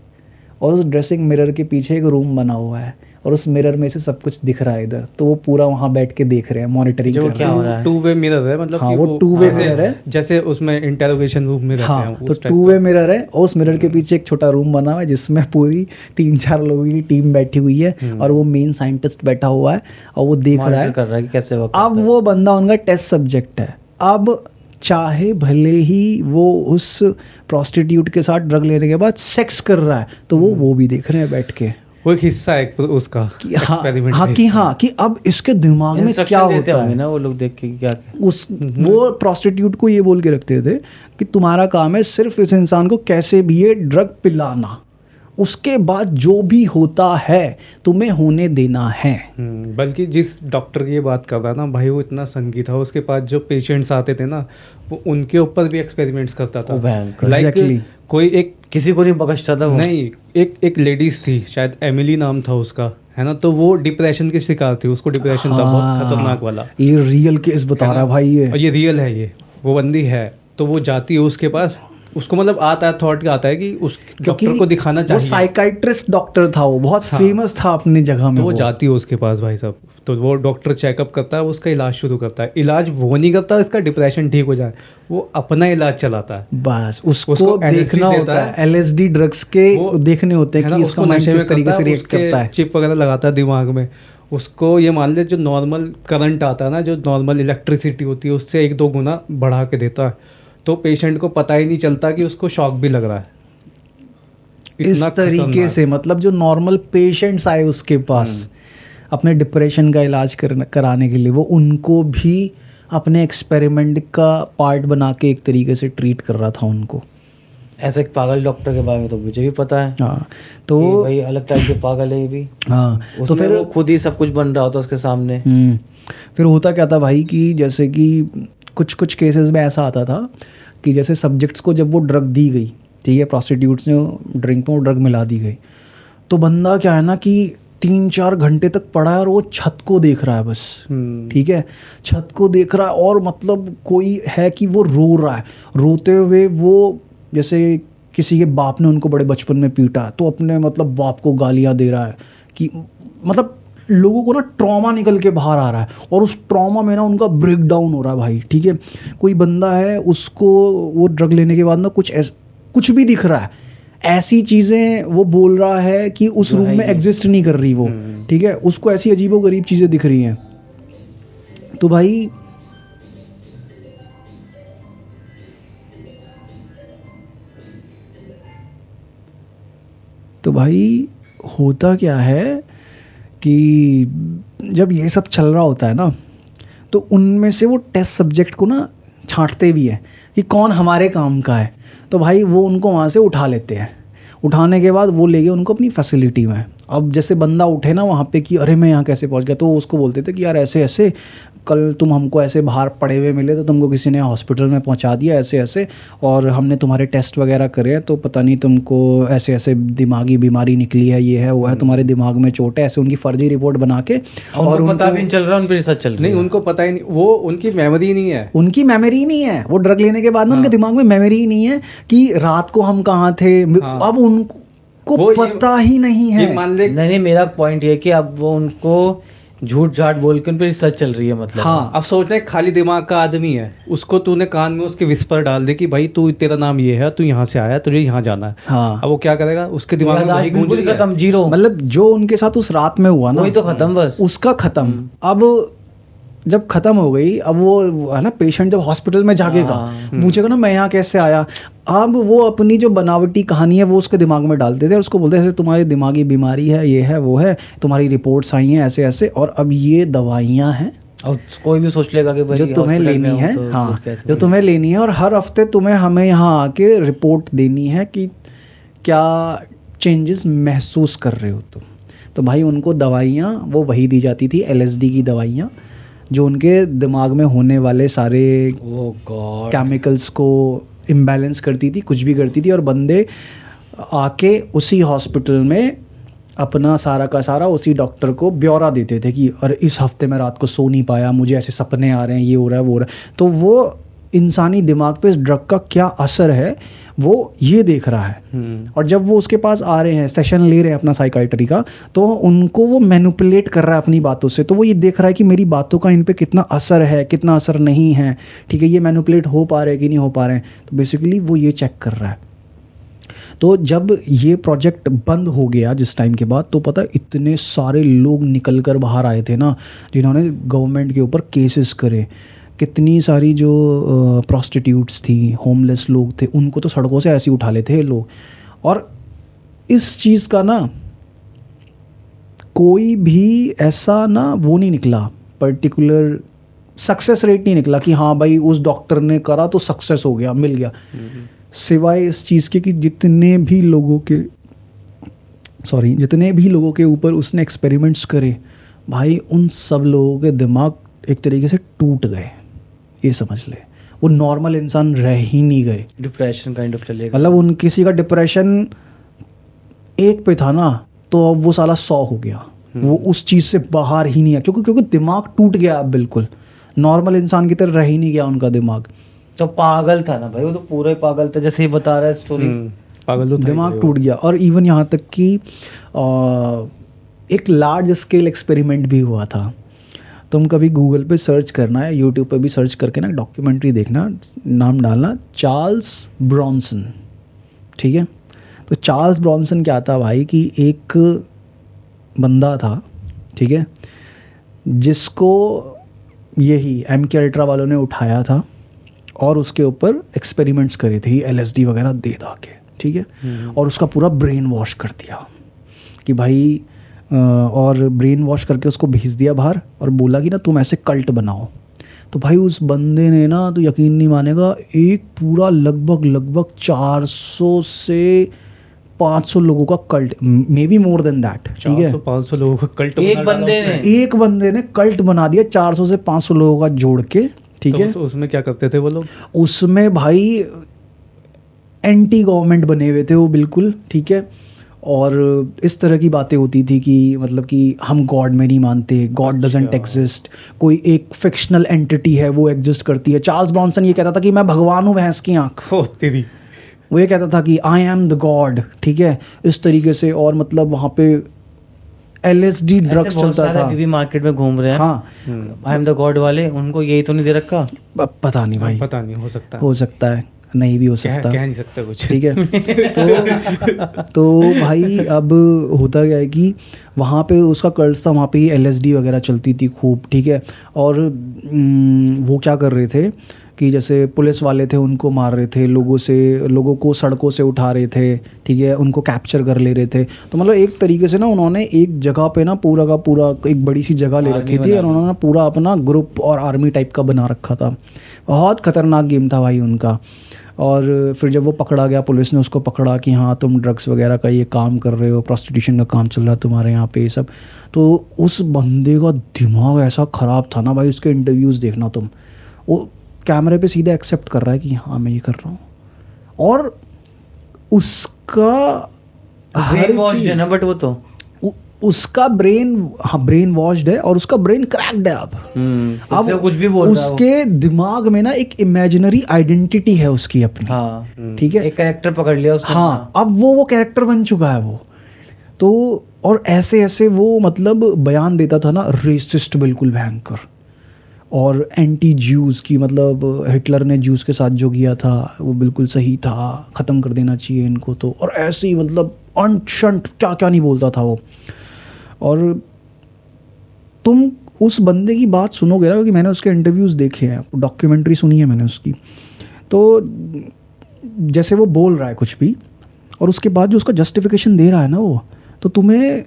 और उस ड्रेसिंग मिरर के पीछे एक रूम बना हुआ है और उस मिरर में से सब कुछ दिख रहा है इधर। तो वो पूरा वहाँ बैठ के देख रहे हैं, मॉनिटरिंग कर क्या रहे हो रहा हैं। है। टू वे मिरर है, मतलब हाँ, कि वो टू वे मिरर है, जैसे उसमें इंटेरोगेशन रूम में रहते हाँ, हैं तो उस टाइप टू वे मिरर है और उस मिरर के पीछे एक छोटा रूम बना हुआ है जिसमें पूरी 3-4 लोगों की टीम बैठी हुई है और वो मेन साइंटिस्ट बैठा हुआ है और वो देख रहा है कर रहा है कि कैसे वर्क अब वो बंदा उनका टेस्ट सब्जेक्ट है। अब चाहे भले ही वो उस प्रोस्टिट्यूट के साथ ड्रग लेने के बाद सेक्स कर रहा है, तो वो भी देख रहे हैं बैठ के, वो एक हिस्सा है उसका कि हाँ, experiment हाँ का कि हिस्सा। हाँ कि अब इसके दिमाग में क्या होता है ना, वो लोग देख के क्या उस वो प्रोस्टिट्यूट को ये बोल के रखते थे कि तुम्हारा काम है सिर्फ इस इंसान को कैसे भी ये ड्रग पिलाना, उसके बाद जो भी होता है तुम्हें होने देना है। बल्कि जिस डॉक्टर की ये बात कर रहा ना भाई, वो इतना संगी था, उसके पास जो पेशेंट्स आते थे ना, वो उनके ऊपर भी एक्सपेरिमेंट्स करता था। Exactly. लाइक कोई एक किसी को नहीं बख्शता था वो। नहीं, एक लेडीज थी, शायद एमिली नाम था उसका, है ना, तो वो डिप्रेशन की शिकार थी, उसको डिप्रेशन था बहुत खतरनाक वाला। ये रियल केस बता रहा भाई ये, और ये रियल है, ये वो बंदी है। तो वो जाती है उसके पास, उसको मतलब आता है थॉट आता है कि उस डॉक्टर को दिखाना चाहिए। वो साइकाइट्रिस्ट डॉक्टर था, वो बहुत फेमस था अपनी जगह में। तो वो जाती है उसके पास भाई साहब, तो वो डॉक्टर चेकअप करता है, उसका इलाज शुरू करता है। इलाज वो नहीं करता इसका डिप्रेशन ठीक हो जाए, वो अपना इलाज चलाता है। बस उसको देखना होता है, LSD ड्रग्स के देखने होते हैं कि इसका माइंड किस तरीके से रिएक्ट करता है। चिप वगैरह लगाता है दिमाग में। उसको ये मान ले जो नॉर्मल करंट आता है ना, जो नॉर्मल इलेक्ट्रिसिटी होती है उससे 1-2 गुना बढ़ा के देता है। तो पेशेंट को पता ही नहीं चलता कि उसको शॉक भी लग रहा है। इस तरीके से मतलब जो नॉर्मल पेशेंट्स आए उसके पास अपने डिप्रेशन का इलाज कराने के लिए, वो उनको भी अपने एक्सपेरिमेंट का पार्ट बना के एक तरीके से ट्रीट कर रहा था उनको। ऐसे एक पागल डॉक्टर के बारे में तो मुझे भी पता है। हाँ, तो भाई अलग टाइप के पागल है ये भी। हाँ, तो फिर वो खुद ही सब कुछ बन रहा होता उसके सामने। फिर होता क्या था भाई कि जैसे कि कुछ केसेस में ऐसा आता था कि जैसे सब्जेक्ट्स को जब वो ड्रग दी गई, ठीक है, प्रोस्टिट्यूट्स ने ड्रिंक में वो ड्रग मिला दी गई, तो बंदा क्या है ना कि 3-4 घंटे तक पड़ा है और वो छत को देख रहा है बस, ठीक है, छत को देख रहा है। और मतलब कोई है कि वो रो रहा है, रोते हुए वो जैसे किसी के बाप ने उनको बड़े बचपन में पीटा तो अपने मतलब बाप को गालियाँ दे रहा है कि मतलब लोगों को ना ट्रॉमा निकल के बाहर आ रहा है और उस ट्रॉमा में ना उनका ब्रेक डाउन हो रहा है भाई, ठीक है। कोई बंदा है उसको वो ड्रग लेने के बाद ना कुछ भी दिख रहा है, ऐसी चीज़ें वो बोल रहा है कि उस रूम में एग्जिस्ट नहीं कर रही वो, ठीक है, उसको ऐसी अजीबोगरीब चीज़ें दिख रही हैं। तो भाई होता क्या है कि जब ये सब चल रहा होता है ना, तो उनमें से वो टेस्ट सब्जेक्ट को ना छांटते भी हैं कि कौन हमारे काम का है। तो भाई वो उनको वहाँ से उठा लेते हैं। उठाने के बाद वो ले गए उनको अपनी फैसिलिटी में। अब जैसे बंदा उठे ना वहाँ पे कि अरे मैं यहाँ कैसे पहुँच गया, तो उसको बोलते थे कि यार ऐसे ऐसे कल तुम हमको ऐसे बाहर पड़े हुए मिले, तो तुमको किसी ने हॉस्पिटल में पहुँचा दिया ऐसे ऐसे, और हमने तुम्हारे टेस्ट वगैरह करे हैं, तो पता नहीं तुमको ऐसे ऐसे दिमागी बीमारी निकली है, ये है वो है, तुम्हारे दिमाग में चोट है, ऐसे उनकी फर्जी रिपोर्ट बना के। और पता भी नहीं चल रहा उन पर रिसर्च चल रही है। नहीं, उनको पता ही नहीं, वो उनकी मेमोरी नहीं है, उनकी मेमोरी नहीं है। वो ड्रग लेने के बाद ना उनके दिमाग में मेमोरी ही नहीं है कि रात को हम कहाँ थे। अब उनको पता ही नहीं है। ये मान ले, नहीं, मेरा पॉइंट ये है कि अब वो उनको झूठ झाट बोल के उन पर रिसर्च चल रही है, मतलब। हाँ, अब सोच रहे खाली दिमाग का आदमी है, उसको तूने कान में उसके विस्पर डाल दे कि भाई तू, तेरा नाम ये है, तू यहाँ से आया, तुझे यहाँ जाना है। हाँ, अब वो क्या करेगा, उसके दिमाग में वही गूंज रही है। खत्म, जीरो। मतलब जो उनके साथ उस रात में हुआ ना, वही तो खत्म, बस उसका खत्म। अब जब खत्म हो गई, अब वो है ना पेशेंट जब हॉस्पिटल में जागेगा, पूछेगा ना मैं यहाँ कैसे आया। अब वो अपनी जो बनावटी कहानी है वो उसके दिमाग में डालते थे और उसको बोलते थे तुम्हारी दिमागी बीमारी है, ये है वो है, तुम्हारी रिपोर्ट्स आई हैं ऐसे ऐसे, और अब ये दवाइयाँ हैं। अब कोई भी सोच लेगा कि जो तुम्हें लेनी है, हाँ, जो तुम्हें लेनी है, और हर हफ्ते तुम्हें हमें यहाँ आके रिपोर्ट देनी है कि क्या चेंजेस महसूस कर रहे हो तुम। तो भाई उनको दवाइयाँ वो वही दी जाती थी, LSD की दवाइयाँ, जो उनके दिमाग में होने वाले सारे केमिकल्स को इम्बैलेंस करती थी, कुछ भी करती थी। और बंदे आके उसी हॉस्पिटल में अपना सारा का सारा उसी डॉक्टर को ब्यौरा देते थे कि अरे इस हफ्ते में रात को सो नहीं पाया, मुझे ऐसे सपने आ रहे हैं, ये हो रहा है वो हो रहा है। तो वो इंसानी दिमाग पे इस ड्रग का क्या असर है वो ये देख रहा है। और जब वो उसके पास आ रहे हैं, सेशन ले रहे हैं अपना साइकाइट्री का, तो उनको वो मैनिपुलेट कर रहा है अपनी बातों से। तो वो ये देख रहा है कि मेरी बातों का इन पे कितना असर है, कितना असर नहीं है, ठीक है, ये मैनिपुलेट हो पा रहे हैं कि नहीं हो पा रहे हैं। तो बेसिकली वो ये चेक कर रहा है। तो जब ये प्रोजेक्ट बंद हो गया जिस टाइम के बाद, तो पता है इतने सारे लोग निकल कर बाहर आए थे ना, जिन्होंने गवर्नमेंट के ऊपर केसेस करे। कितनी सारी जो प्रोस्टिट्यूट्स थी, होमलेस लोग थे, उनको तो सड़कों से ऐसे ही उठा लेते हैं लोग। और इस चीज़ का ना कोई भी ऐसा ना वो नहीं निकला, पर्टिकुलर सक्सेस रेट नहीं निकला कि हाँ भाई उस डॉक्टर ने करा तो सक्सेस हो गया, मिल गया। सिवाय इस चीज़ के कि जितने भी लोगों के ऊपर उसने एक्सपेरिमेंट्स करे, भाई उन सब लोगों के दिमाग एक तरीके से टूट गए, ये समझ ले। वो नॉर्मल इंसान रह ही नहीं गए, डिप्रेशन काइंड ऑफ चलेगा। मतलब उन किसी का डिप्रेशन 1 पे था ना, तो अब वो साला 100 हो गया। वो उस चीज़ से बाहर ही नहीं है, क्योंकि दिमाग टूट गया अब, बिल्कुल नॉर्मल इंसान की तरह रह ही नहीं गया उनका दिमाग। तो पागल था ना भाई, वो तो पूरा ही पागल था, जैसे ही बता रहा है स्टोरी। पागल तो दिमाग टूट गया। और इवन यहाँ तक कि एक लार्ज स्केल एक्सपेरिमेंट भी हुआ था। तुम कभी गूगल पे सर्च करना है, यूट्यूब पे भी सर्च करके ना डॉक्यूमेंट्री देखना, नाम डालना चार्ल्स ब्रॉनसन, ठीक है। तो चार्ल्स ब्रॉनसन क्या था भाई कि एक बंदा था, ठीक है, जिसको यही MK अल्ट्रा वालों ने उठाया था और उसके ऊपर एक्सपेरिमेंट्स करे थे, LSD वगैरह दे दा के, ठीक है। और उसका पूरा ब्रेन वॉश कर दिया कि भाई और ब्रेन वॉश करके उसको भेज दिया बाहर और बोला कि ना तुम ऐसे कल्ट बनाओ। तो भाई उस बंदे ने ना, तो यकीन नहीं मानेगा, एक पूरा लगभग 400 से 500 लोगों का cult, may be more than that, ठीक है, 500 लोगों का कल्ट एक बंदे ने कल्ट बना दिया 400 से 500 लोगों का जोड़ के, ठीक है। उसमें क्या करते थे वो लोग? उसमें भाई एंटी गवर्नमेंट बने हुए थे वो, बिल्कुल, ठीक है। और इस तरह की बातें होती थी कि मतलब कि हम गॉड में नहीं मानते, गॉड डजंट एग्जिस्ट, कोई एक फिक्शनल एंटिटी है वो एग्जिस्ट करती है। चार्ल्स ब्रॉनसन ये कहता था कि मैं भगवान हूँ भैंस की आँख, तेरी। वो ये कहता था कि आई एम द गॉड, ठीक है, इस तरीके से। और मतलब वहाँ पे LSD ड्रग्स चलता था, अभी मार्केट में घूम रहे हैं। हाँ, आई एम द गॉड वाले, उनको यही तो नहीं दे रखा। पता नहीं भाई, पता नहीं, हो सकता है, नहीं भी हो सकता, कह नहीं सकता कुछ, ठीक है। तो भाई अब होता क्या है कि वहाँ पे उसका कर्ज था, वहाँ पे ही LSD वगैरह चलती थी खूब, ठीक है। और वो क्या कर रहे थे कि जैसे पुलिस वाले थे उनको मार रहे थे, लोगों को सड़कों से उठा रहे थे, ठीक है, उनको कैप्चर कर ले रहे थे। तो मतलब एक तरीके से ना उन्होंने एक जगह पे ना पूरा का पूरा एक बड़ी सी जगह ले रखी थी और उन्होंने पूरा अपना ग्रुप और आर्मी टाइप का बना रखा था। बहुत खतरनाक गेम था भाई उनका। और फिर जब वो पकड़ा गया, पुलिस ने उसको पकड़ा कि हाँ तुम ड्रग्स वगैरह का ये काम कर रहे हो, प्रोस्टिट्यूशन का काम चल रहा है तुम्हारे यहाँ पे, ये सब। तो उस बंदे का दिमाग ऐसा ख़राब था ना भाई, उसके इंटरव्यूज़ देखना तुम, वो कैमरे पे सीधे एक्सेप्ट कर रहा है कि हाँ मैं ये कर रहा हूँ। और उसका ब्रेन वॉश्ड है ना, बट वो तो उसका ब्रेन, हाँ ब्रेन वॉश्ड है और उसका ब्रेन क्रैक्ड है। अब कुछ भी बोल रहा है उसके दिमाग में ना एक इमेजिनरी आइडेंटिटी है उसकी अपनी, हाँ ठीक है, एक कैरेक्टर पकड़ लिया उसने। हाँ अब वो कैरेक्टर बन चुका है वो तो। और ऐसे ऐसे वो मतलब बयान देता था ना, रेसिस्ट बिल्कुल भयंकर, और एंटी ज्यूज़ की, मतलब हिटलर ने ज्यूज़ के साथ जो किया था वो बिल्कुल सही था, ख़त्म कर देना चाहिए इनको तो, और ऐसे ही मतलब अंट शंट क्या क्या नहीं बोलता था वो। और तुम उस बंदे की बात सुनोगे ना, क्योंकि मैंने उसके इंटरव्यूज़ देखे हैं, डॉक्यूमेंट्री सुनी है मैंने उसकी, तो जैसे वो बोल रहा है कुछ भी और उसके बाद जो उसका जस्टिफिकेशन दे रहा है ना वो, तो तुम्हें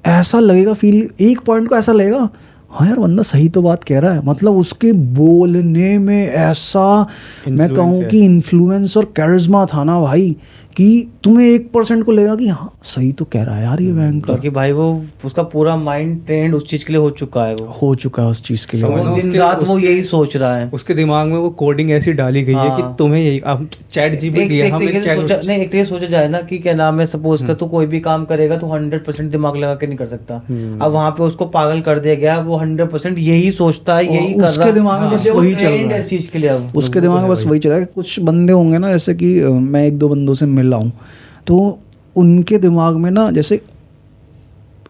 ऐसा लगेगा, फील एक पॉइंट को ऐसा लगेगा हाँ यार बंदा सही तो बात कह रहा है। मतलब उसके बोलने में ऐसा मैं कहूँ कि इन्फ्लुएंस और कैरिज्मा था ना भाई, कि तुम्हें 1% को लगेगा कि हाँ सही तो कह रहा है यार ये बैंक, क्योंकि भाई वो उसका पूरा माइंड ट्रेंड उस चीज के लिए हो चुका है, वो हो चुका है उस चीज के लिए, वो दिन रात वो यही सोच रहा है। उसके दिमाग में वो कोडिंग ऐसी डाली गई है कि तुम्हें यही, अब चैट जीपीटी है, हमने चैट नहीं एक तरीके सोचा जाए ना कि क्या नाम है, सपोज कर तू कोई भी काम करेगा तो 100% दिमाग लगा के नहीं कर सकता। अब वहां पे उसको पागल कर दिया गया, वो 100% यही सोचता है, यही कर रहा है, उसके दिमाग में बस वही चल रहा है इस चीज के लिए। अब उसके दिमाग में बस वही चल रहा है। कुछ बंदे होंगे ना, जैसे कि मैं 1-2 बंदों से मिल रहा हूँ, तो उनके दिमाग में ना जैसे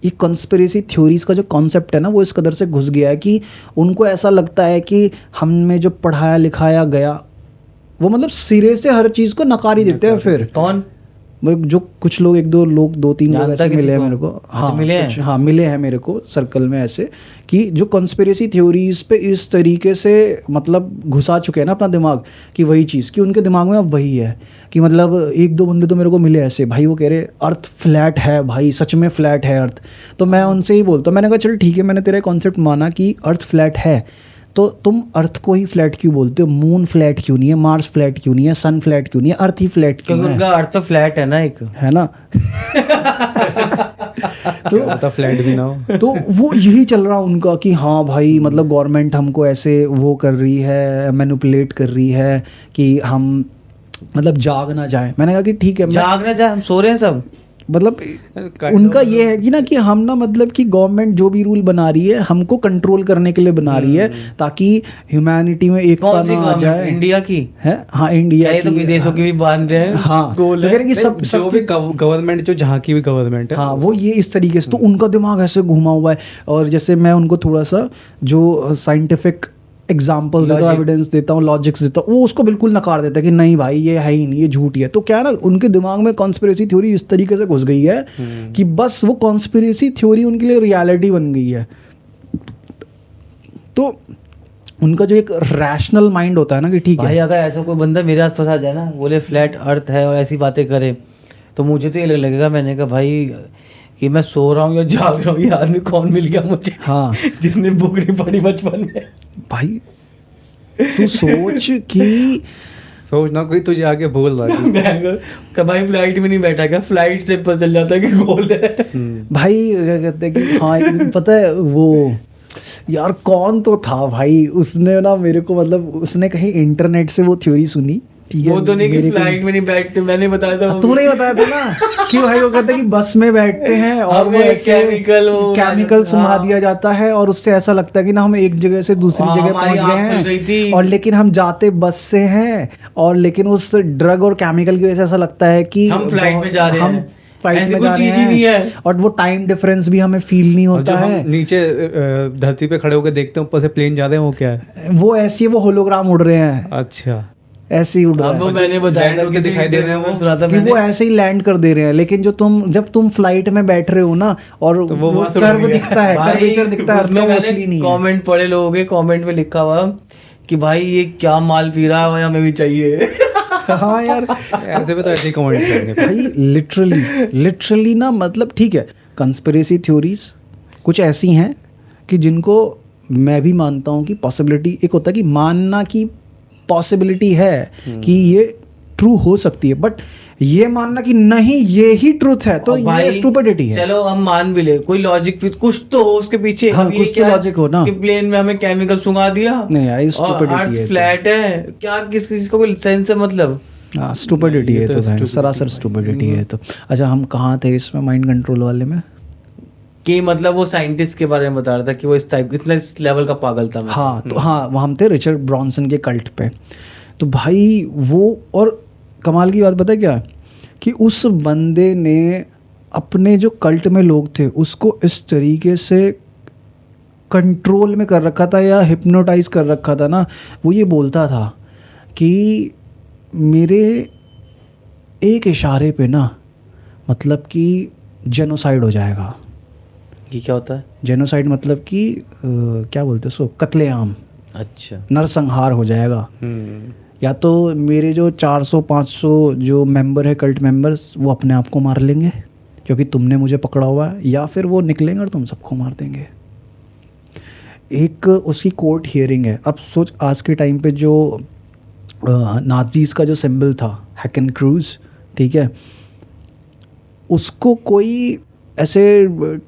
ये कंस्पिरेसी थ्योरीज का जो कॉन्सेप्ट है ना, वो इस कदर से घुस गया है कि उनको ऐसा लगता है कि हमें जो पढ़ाया लिखाया गया वो मतलब सिरे से हर चीज़ को नकार ही देते हैं। फिर कौन जो कुछ लोग, 1-2 लोग, 2-3 लोग ऐसे मिले हैं मेरे को, हाँ मिले हैं मेरे को सर्कल में ऐसे, कि जो कंस्पिरेसी थ्योरीज पे इस तरीके से मतलब घुसा चुके हैं ना अपना दिमाग, कि वही चीज़ कि उनके दिमाग में अब वही है कि मतलब 1-2 बंदे तो मेरे को मिले ऐसे भाई, वो कह रहे अर्थ फ्लैट है भाई, सच में फ्लैट है अर्थ। तो मैं उनसे ही बोलता हूँ, मैंने कहा चल ठीक है, मैंने तेरा कॉन्सेप्ट माना कि अर्थ फ्लैट है, तो तुम अर्थ को ही फ्लैट क्यों बोलते हो? मून फ्लैट क्यों नहीं है? मार्स फ्लैट क्यों नहीं है? सन फ्लैट क्यों नहीं है? अर्थ ही फ्लैट क्यों है? क्योंकि उनका अर्थ तो फ्लैट है ना, एक है ना तो फ्लैट भी ना हो। तो वो यही चल रहा उनका कि हाँ भाई मतलब गवर्नमेंट हमको ऐसे वो कर रही है, मैनिपुलेट कर रही है कि हम मतलब जाग ना जाए। मैंने कहा कि ठीक है, जाग ना जाए, हम सो रहे हैं सब। मतलब उनका ये है कि ना कि हम ना मतलब कि गवर्नमेंट जो भी रूल बना रही है हमको कंट्रोल करने के लिए बना रही है, ताकि ह्यूमैनिटी में एकता ना आ जाए। इंडिया की है, हाँ इंडिया की, तो विदेशों की भी बांध रहे हैं। हाँ तो कह रहे कि सब जो भी गवर्नमेंट, जो जहाँ की भी गवर्नमेंट है, हाँ वो ये इस तरीके से, तो उनका दिमाग ऐसे घुमा हुआ है। और जैसे मैं उनको थोड़ा सा जो साइंटिफिक एग्जाम्पल्स देता हूँ, एविडेंस देता हूँ, लॉजिक्स देता हूँ, वो उसको बिल्कुल नकार देता है कि नहीं भाई ये है ही नहीं, ये झूठी है। तो क्या ना उनके दिमाग में कॉन्स्पिरेसी थ्योरी इस तरीके से घुस गई है कि बस वो कॉन्स्पिरेसी थ्योरी उनके लिए रियलिटी बन गई है। तो उनका जो एक रैशनल माइंड होता है ना कि ठीक है भाई, अगर ऐसा कोई बंदा मेरे आस पास आ जाए ना, बोले फ्लैट अर्थ है और ऐसी बातें करे, तो मुझे तो ये लगेगा, मैंने कहा भाई कि मैं सो रहा हूँ या जाग रहा हूँ, ये आदमी कौन मिल गया मुझे, हाँ जिसने बुक नहीं पढ़ी बचपन में। भाई तू सोच कि सोचना कोई तुझे आगे बोल रहा है भाई फ्लाइट में नहीं बैठा क्या, फ्लाइट से पता चल जाता है कि गोल है। भाई क्या कहते हैं कि हाँ पता है वो यार कौन तो था भाई, उसने ना मेरे को मतलब उसने कहीं इंटरनेट से वो थ्योरी सुनी, ठीक है, वो तो नहीं कि फ्लाइट में नहीं बैठते, मैंने बताया था। तूने ही बताया था ना कि भाई वो कहते हैं कि बस में बैठते हैं और वो केमिकल सुना दिया जाता है और उससे ऐसा लगता है कि ना हम एक जगह से दूसरी जगह पहुंच गए हैं, और लेकिन हम जाते बस से हैं, और लेकिन उस ड्रग और केमिकल की वजह से ऐसा लगता है कि हम फ्लाइट में जा रहे हैं, फ्लाइट में जा रहे हैं, और वो टाइम डिफरेंस भी हमें फील नहीं होता है। नीचे धरती पे खड़े होकर देखते हैं, ऊपर से प्लेन जा रहे हैं, वो क्या है, वो ऐसी है, वो होलोग्राम उड़ रहे हैं। अच्छा, ऐसे ही उड़ रहा है, मैंने बताया था कि दिखाई दे रहे हैं, वो सुना था कि वो ऐसे ही लैंड कर दे रहे हैं। लेकिन जब तुम फ्लाइट में बैठ रहे हो ना और तो वो कर्व दिखता है, कर्वेचर दिखता है, उसमें मैंने कमेंट पढ़े लोगों के, कमेंट में लिखा हुआ कि भाई ये क्या माल पी रहा है भाई, हमें भी चाहिए। हाँ यार, ऐसे में तो ऐसे ही कमेंट करेंगे। भाई लिटरली ना, मतलब ठीक है, कंस्पिरेसी थ्योरीज कुछ ऐसी हैं कि जिनको मैं भी मानता हूँ कि पॉसिबिलिटी, एक होता है कि मानना की पॉसिबिलिटी है कि ये ट्रू हो सकती है, बट ये मानना कि नहीं ये ही ट्रूथ है, तो ये स्टूपिडिटी है। चलो हम मान भी ले, कोई लॉजिक भी कुछ तो हो उसके पीछे। हाँ, कुछ तो लॉजिक हो ना कि प्लेन में हमें केमिकल सुंघा दिया, नहीं यार, ये और अर्थ स्टूपिडिटी है। फ्लैट है, क्या किसी को कोई सेंस है? मतलब हाँ, स्टूपिडिटी ये है, तो तो stupidity सरासर है। स्टूपिडिटी है। तो अच्छा, हम कहाँ थे इसमें, माइंड कंट्रोल वाले में? कि मतलब वो साइंटिस्ट के बारे में बता रहा था कि वो इस टाइप, इतना इस लेवल का पागल था। हाँ, तो हाँ, वहाँ हम थे रिचर्ड ब्रॉन्सन के कल्ट पे। तो भाई वो, और कमाल की बात पता है क्या, कि उस बंदे ने अपने जो कल्ट में लोग थे उसको इस तरीके से कंट्रोल में कर रखा था या हिप्नोटाइज कर रखा था ना, वो ये बोलता था कि मेरे एक इशारे पे ना, मतलब कि जेनोसाइड हो जाएगा। ये क्या होता है? जेनोसाइड मतलब कि क्या बोलते हैं उसको, कत्लेआम, अच्छा। नरसंहार हो जाएगा। या तो मेरे जो 400-500 जो मेंबर है, कल्ट मेंबर्स, वो अपने आप को मार लेंगे क्योंकि तुमने मुझे पकड़ा हुआ है, या फिर वो निकलेंगे और तुम सबको मार देंगे। एक उसकी कोर्ट हियरिंग है। अब सोच, आज के टाइम पे जो नाजीज का जो सिंबल था, हैकन क्रूज, ठीक है, उसको कोई ऐसे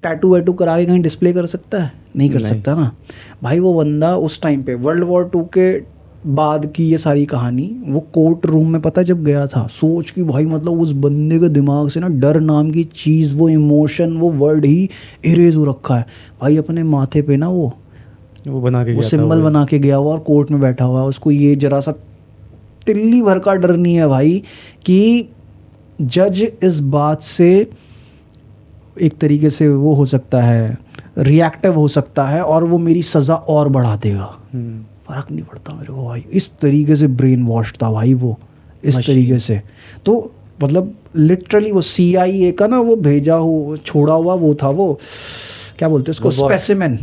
टैटू वैटू करा के कहीं डिस्प्ले कर सकता है? नहीं कर सकता ना भाई। वो बंदा उस टाइम पे वर्ल्ड वॉर 2 के बाद की ये सारी कहानी, वो कोर्ट रूम में पता जब गया था, सोच की भाई, मतलब उस बंदे के दिमाग से ना डर नाम की चीज़, वो इमोशन, वो वर्ड ही इरेज हो रखा है भाई। अपने माथे पे ना वो बना के वो गया था सिंबल बना के गया हुआ और कोर्ट में बैठा हुआ है। उसको ये जरा सा तिल्ली भर का डर नहीं है भाई कि जज इस बात से एक तरीके से वो हो सकता है, रिएक्टिव हो सकता है, और वो मेरी सज़ा और बढ़ा देगा। फ़र्क नहीं पड़ता मेरे को भाई। इस तरीके से ब्रेन वॉश था भाई वो, इस तरीके से। तो मतलब लिटरली वो CIA का ना वो भेजा हो, छोड़ा हुआ वो था, वो क्या बोलते हैं उसको, स्पेसिमेन।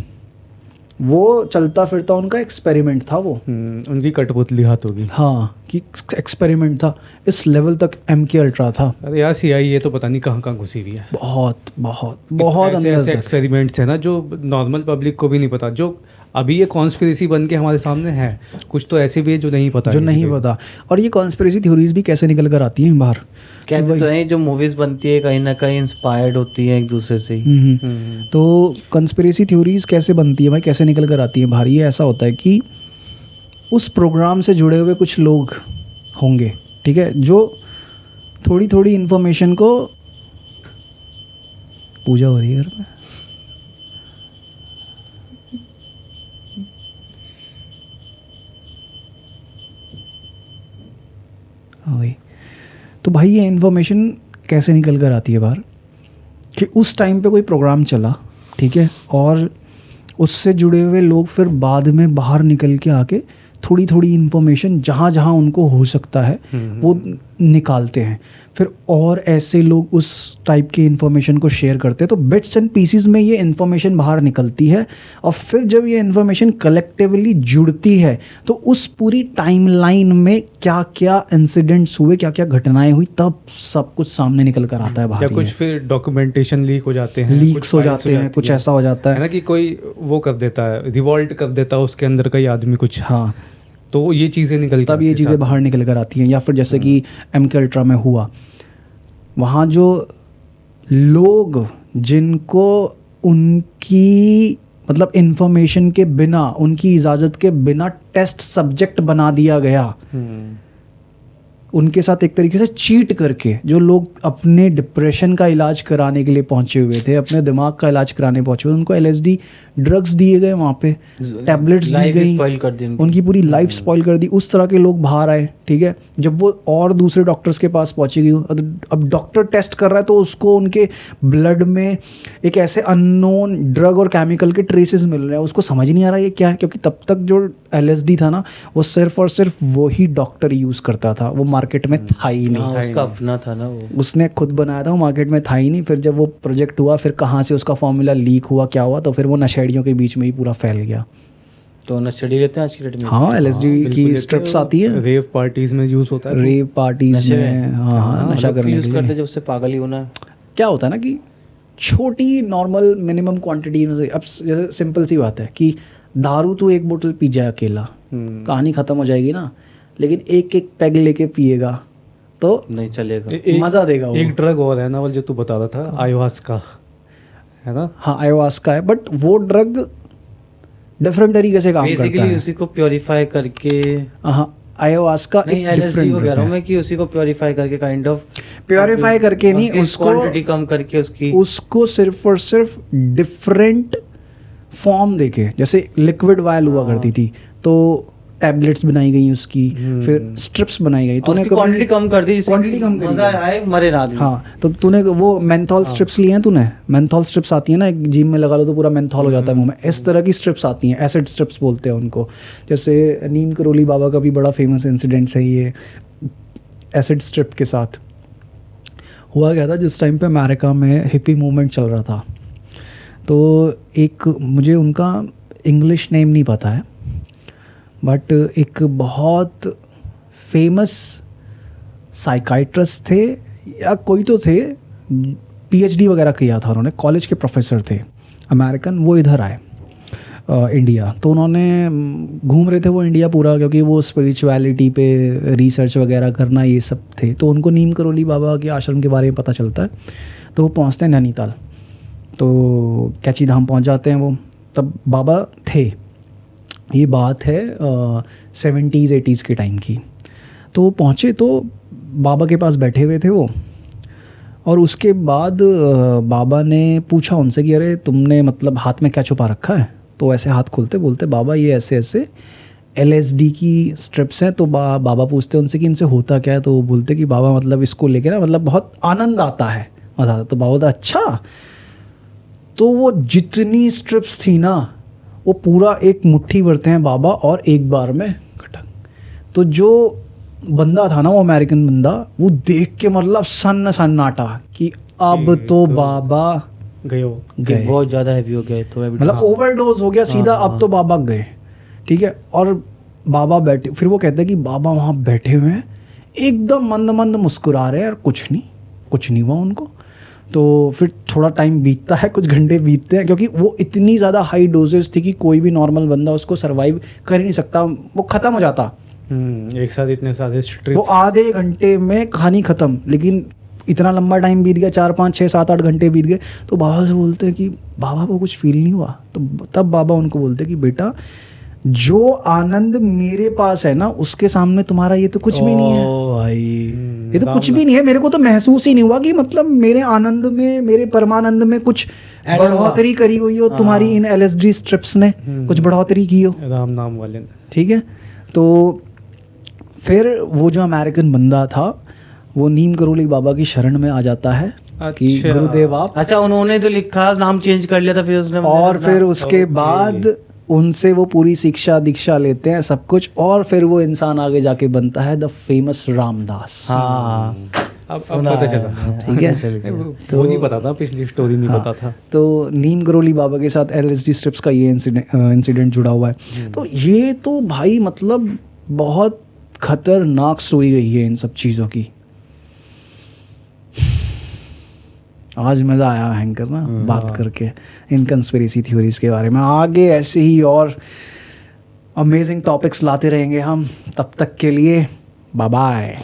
वो चलता फिरता उनका एक्सपेरिमेंट था वो। उनकी कठपुतली हाथ होगी। हाँ, कि एक्सपेरिमेंट था, इस लेवल तक MK अल्ट्रा था। अरे यार CIA तो पता नहीं कहाँ कहाँ घुसी हुई है। बहुत बहुत बहुत ऐसे अंदर ऐसे तक। एक्सपेरिमेंट्स हैं ना जो नॉर्मल पब्लिक को भी नहीं पता, जो अभी ये कॉन्स्पिरेसी बन के हमारे सामने है। कुछ तो ऐसे भी है जो नहीं पता, जो नहीं पता। और ये कॉन्स्पिरेसी थ्योरीज भी कैसे निकल कर आती हैं बाहर। कहते तो हैं जो मूवीज बनती है कहीं ना कहीं इंस्पायर्ड होती है एक दूसरे से ही। तो कॉन्स्पिरेसी थ्योरीज कैसे बनती है भाई, कैसे निकल कर आती हैं बाहर? ये ऐसा होता है कि उस प्रोग्राम से जुड़े हुए कुछ लोग होंगे, ठीक है, जो थोड़ी थोड़ी इन्फॉर्मेशन को, पूजा हो रही है घर में, वही। तो भाई ये इन्फॉर्मेशन कैसे निकल कर आती है बाहर कि उस टाइम पे कोई प्रोग्राम चला, ठीक है, और उससे जुड़े हुए लोग फिर बाद में बाहर निकल के आके थोड़ी थोड़ी इन्फॉर्मेशन जहाँ जहाँ उनको हो सकता है वो निकालते हैं। फिर और ऐसे लोग उस टाइप की इन्फॉर्मेशन को शेयर करते हैं, तो बिट्स एंड पीसीज में ये इन्फॉर्मेशन बाहर निकलती है। और फिर जब ये इन्फॉर्मेशन कलेक्टिवली जुड़ती है तो उस पूरी टाइमलाइन में क्या क्या इंसिडेंट्स हुए, क्या क्या घटनाएं हुई, तब सब कुछ सामने निकल कर आता है बाहर। या कुछ फिर डॉक्यूमेंटेशन लीक हो जाते हैं, लीक्स हो जाते हैं, कुछ ऐसा हो जाता है ना कि कोई वो कर देता है, रिवॉल्ट कर देता है उसके अंदर का ही आदमी कुछ। हाँ, तो ये चीज़ें निकल तब ये चीज़ें बाहर निकल कर आती हैं। या फिर जैसे कि MK अल्ट्रा में हुआ, वहाँ जो लोग जिनको उनकी मतलब इन्फॉर्मेशन के बिना, उनकी इजाज़त के बिना टेस्ट सब्जेक्ट बना दिया गया, उनके साथ एक तरीके से चीट करके, जो लोग अपने डिप्रेशन का इलाज कराने के लिए पहुंचे हुए थे, अपने दिमाग का इलाज कराने पहुंचे हुए, उनको LSD ड्रग्स दिए गए, वहाँ पे टैबलेट्स दी गई, उनकी पूरी लाइफ स्पॉइल कर दी। उस तरह के लोग बाहर आए, ठीक है। जब वो और दूसरे डॉक्टर्स के पास पहुँचेगी, अब डॉक्टर टेस्ट कर रहा है तो उसको उनके ब्लड में एक ऐसे अननोन ड्रग और केमिकल के ट्रेसेस मिल रहे हैं, उसको समझ नहीं आ रहा ये क्या है, क्योंकि तब तक जो LSD था ना, वो सिर्फ और सिर्फ वही डॉक्टर यूज़ करता था, वो मार्केट में था ही नहीं। उसका अपना था ना, वो उसने खुद बनाया था, वो मार्केट में था ही नहीं। फिर जब वो प्रोजेक्ट हुआ, फिर कहाँ से उसका फॉर्मूला लीक हुआ, क्या हुआ, तो फिर वो नशेड़ियों के बीच में ही पूरा फैल गया। तो नशेड़ी लेते हैं आज की डेट में? हाँ LSD की स्ट्रिप्स आती है, रेव पार्टीज में यूज होता है, रेव पार्टीज में, हाँ नशा करने यूज के करते लिए। जब उससे पागल ही होना है। क्या होता है ना कि छोटी नॉर्मल मिनिमम क्वांटिटी में से, अब जैसे सिंपल सी बात है कि दारू तो एक बोतल पी जाए अकेला, कहानी ख़त्म हो जाएगी ना, लेकिन एक एक पैग लेके पिएगा तो नहीं चलेगा। मज़ा देगा वो। एक ड्रग और है ना वो जो तू बता रहा था, आयोवास्का, है ना? हाँ आयोवास्का है, बट वो ड्रग डिफरेंट तरीके से काम करता बेसिकली है। उसी को प्योरीफाई करके, हाँ आयोवास्का नहीं एक LSD डिफरेंट को कह रहा हूँ मैं, कि उसी को प्योरीफाई करके काइंड ऑफ, प्योरीफाई करके नहीं, उसको क्वांटिटी कम करके उसको सिर्फ और सिर्फ डिफरेंट फॉर्म देके, जैसे लिक्विड वायल हुआ करती थी तो टैबलेट्स बनाई गई उसकी, फिर स्ट्रिप्स बनाई गई, उसकी क्वांटिटी कम कर दी, जिससे क्वांटिटी कम करी मजा गई। आए, मरे ना आदमी। हाँ तो तूने वो मेंथॉल स्ट्रिप्स लिए हैं तूने? मेंथॉल स्ट्रिप्स आती है ना, एक जिम में लगा लो तो पूरा मेंथॉल हो जाता है मुंह में, इस तरह की स्ट्रिप्स आती हैं, एसिड स्ट्रिप्स बोलते हैं उनको। जैसे नीम करोली बाबा का भी बड़ा फेमस इंसिडेंट है ये एसिड स्ट्रिप के साथ। हुआ क्या था, जिस टाइम पे अमेरिका में हिप्पी मूवमेंट चल रहा था, तो एक, मुझे उनका इंग्लिश नेम नहीं पता है, बट एक बहुत फेमस साइकाइट्रिस्ट थे या कोई तो थे, PhD वगैरह किया था उन्होंने, कॉलेज के प्रोफेसर थे अमेरिकन, वो इधर आए इंडिया। तो उन्होंने घूम रहे थे वो इंडिया पूरा, क्योंकि वो स्पिरिचुअलिटी पे रिसर्च वगैरह करना ये सब थे, तो उनको नीम करोली बाबा के आश्रम के बारे में पता चलता है। तो वो पहुँचते हैं नैनीताल, तो कैची धाम पहुँच जाते हैं वो, तब बाबा थे, ये बात है 70s 80s के टाइम की। तो वो पहुँचे तो बाबा के पास बैठे हुए थे वो, और उसके बाद बाबा ने पूछा उनसे कि अरे तुमने मतलब हाथ में क्या छुपा रखा है? तो ऐसे हाथ खोलते बोलते बाबा ये ऐसे ऐसे LSD की स्ट्रिप्स हैं। तो बाबा पूछते उनसे कि इनसे होता क्या है? तो वो बोलते कि बाबा मतलब इसको लेके ना मतलब बहुत आनंद आता है, मज़ा आता। तो बाबा बोलता अच्छा। तो वो जितनी स्ट्रिप्स थी ना वो पूरा एक मुट्ठी भरते हैं बाबा, और एक बार में खटक। तो जो बंदा था ना वो अमेरिकन बंदा, वो देख के मतलब सन्नाटा कि अब तो बाबा गए, बहुत ज़्यादा हैवी हो गया, तो मतलब ओवरडोज हो गया सीधा। अब तो बाबा गए, ठीक है। और बाबा बैठे, फिर वो कहते हैं कि बाबा वहाँ बैठे हुए हैं एकदम मंद मंद मुस्कुरा रहे हैं, और कुछ नहीं हुआ उनको। तो फिर थोड़ा टाइम बीतता है, कुछ घंटे बीतते हैं, क्योंकि वो इतनी ज़्यादा हाई डोजेस थी कि कोई भी नॉर्मल बंदा उसको सर्वाइव कर ही नहीं सकता, वो ख़त्म हो जाता एक साथ इतने सारे स्ट्रिप्स, वो आधे घंटे में कहानी ख़त्म। लेकिन इतना लंबा टाइम बीत गया, 4 5 6 7 8 घंटे बीत गए। तो बाबा से बोलते हैं कि बाबा को कुछ फील नहीं हुआ? तो तब बाबा उनको बोलते हैं कि बेटा जो आनंद मेरे पास है ना उसके सामने तुम्हारा ये तो कुछ भी नहीं है भाई, ये तो कुछ भी नहीं है। मेरे को तो महसूस ही नहीं हुआ कि मतलब मेरे आनंद में, मेरे परमानंद में कुछ बढ़ोतरी करी हुई हो, तुम्हारी इन LSD स्ट्रिप्स ने कुछ बढ़ोतरी की हो, राम नाम वाले ने। ठीक है। तो फिर वो जो अमेरिकन बंदा था वो नीम करोली बाबा की शरण में आ जाता है कि अच्छा। गुरुदेव आप। अच्छा, उन्होंने तो लिखा, नाम चेंज कर लिया था फिर उसने, और फिर उसके बाद उनसे वो पूरी शिक्षा दीक्षा लेते हैं सब कुछ, और फिर वो इंसान आगे जाके बनता है द फेमस रामदास। हाँ अब पता चला, ठीक है। तो नहीं पता था, पिछली स्टोरी नहीं पता था। तो नीम करोली बाबा के साथ LSD स्ट्रिप्स का ये इंसिडेंट जुड़ा हुआ है। तो ये तो भाई मतलब बहुत खतरनाक स्टोरी रही है इन सब चीज़ों की। आज मज़ा आया हैंग करना बात करके इन कंस्पिरेसी थ्योरीज के बारे में। आगे ऐसे ही और अमेजिंग टॉपिक्स लाते रहेंगे हम। तब तक के लिए बाय बाय।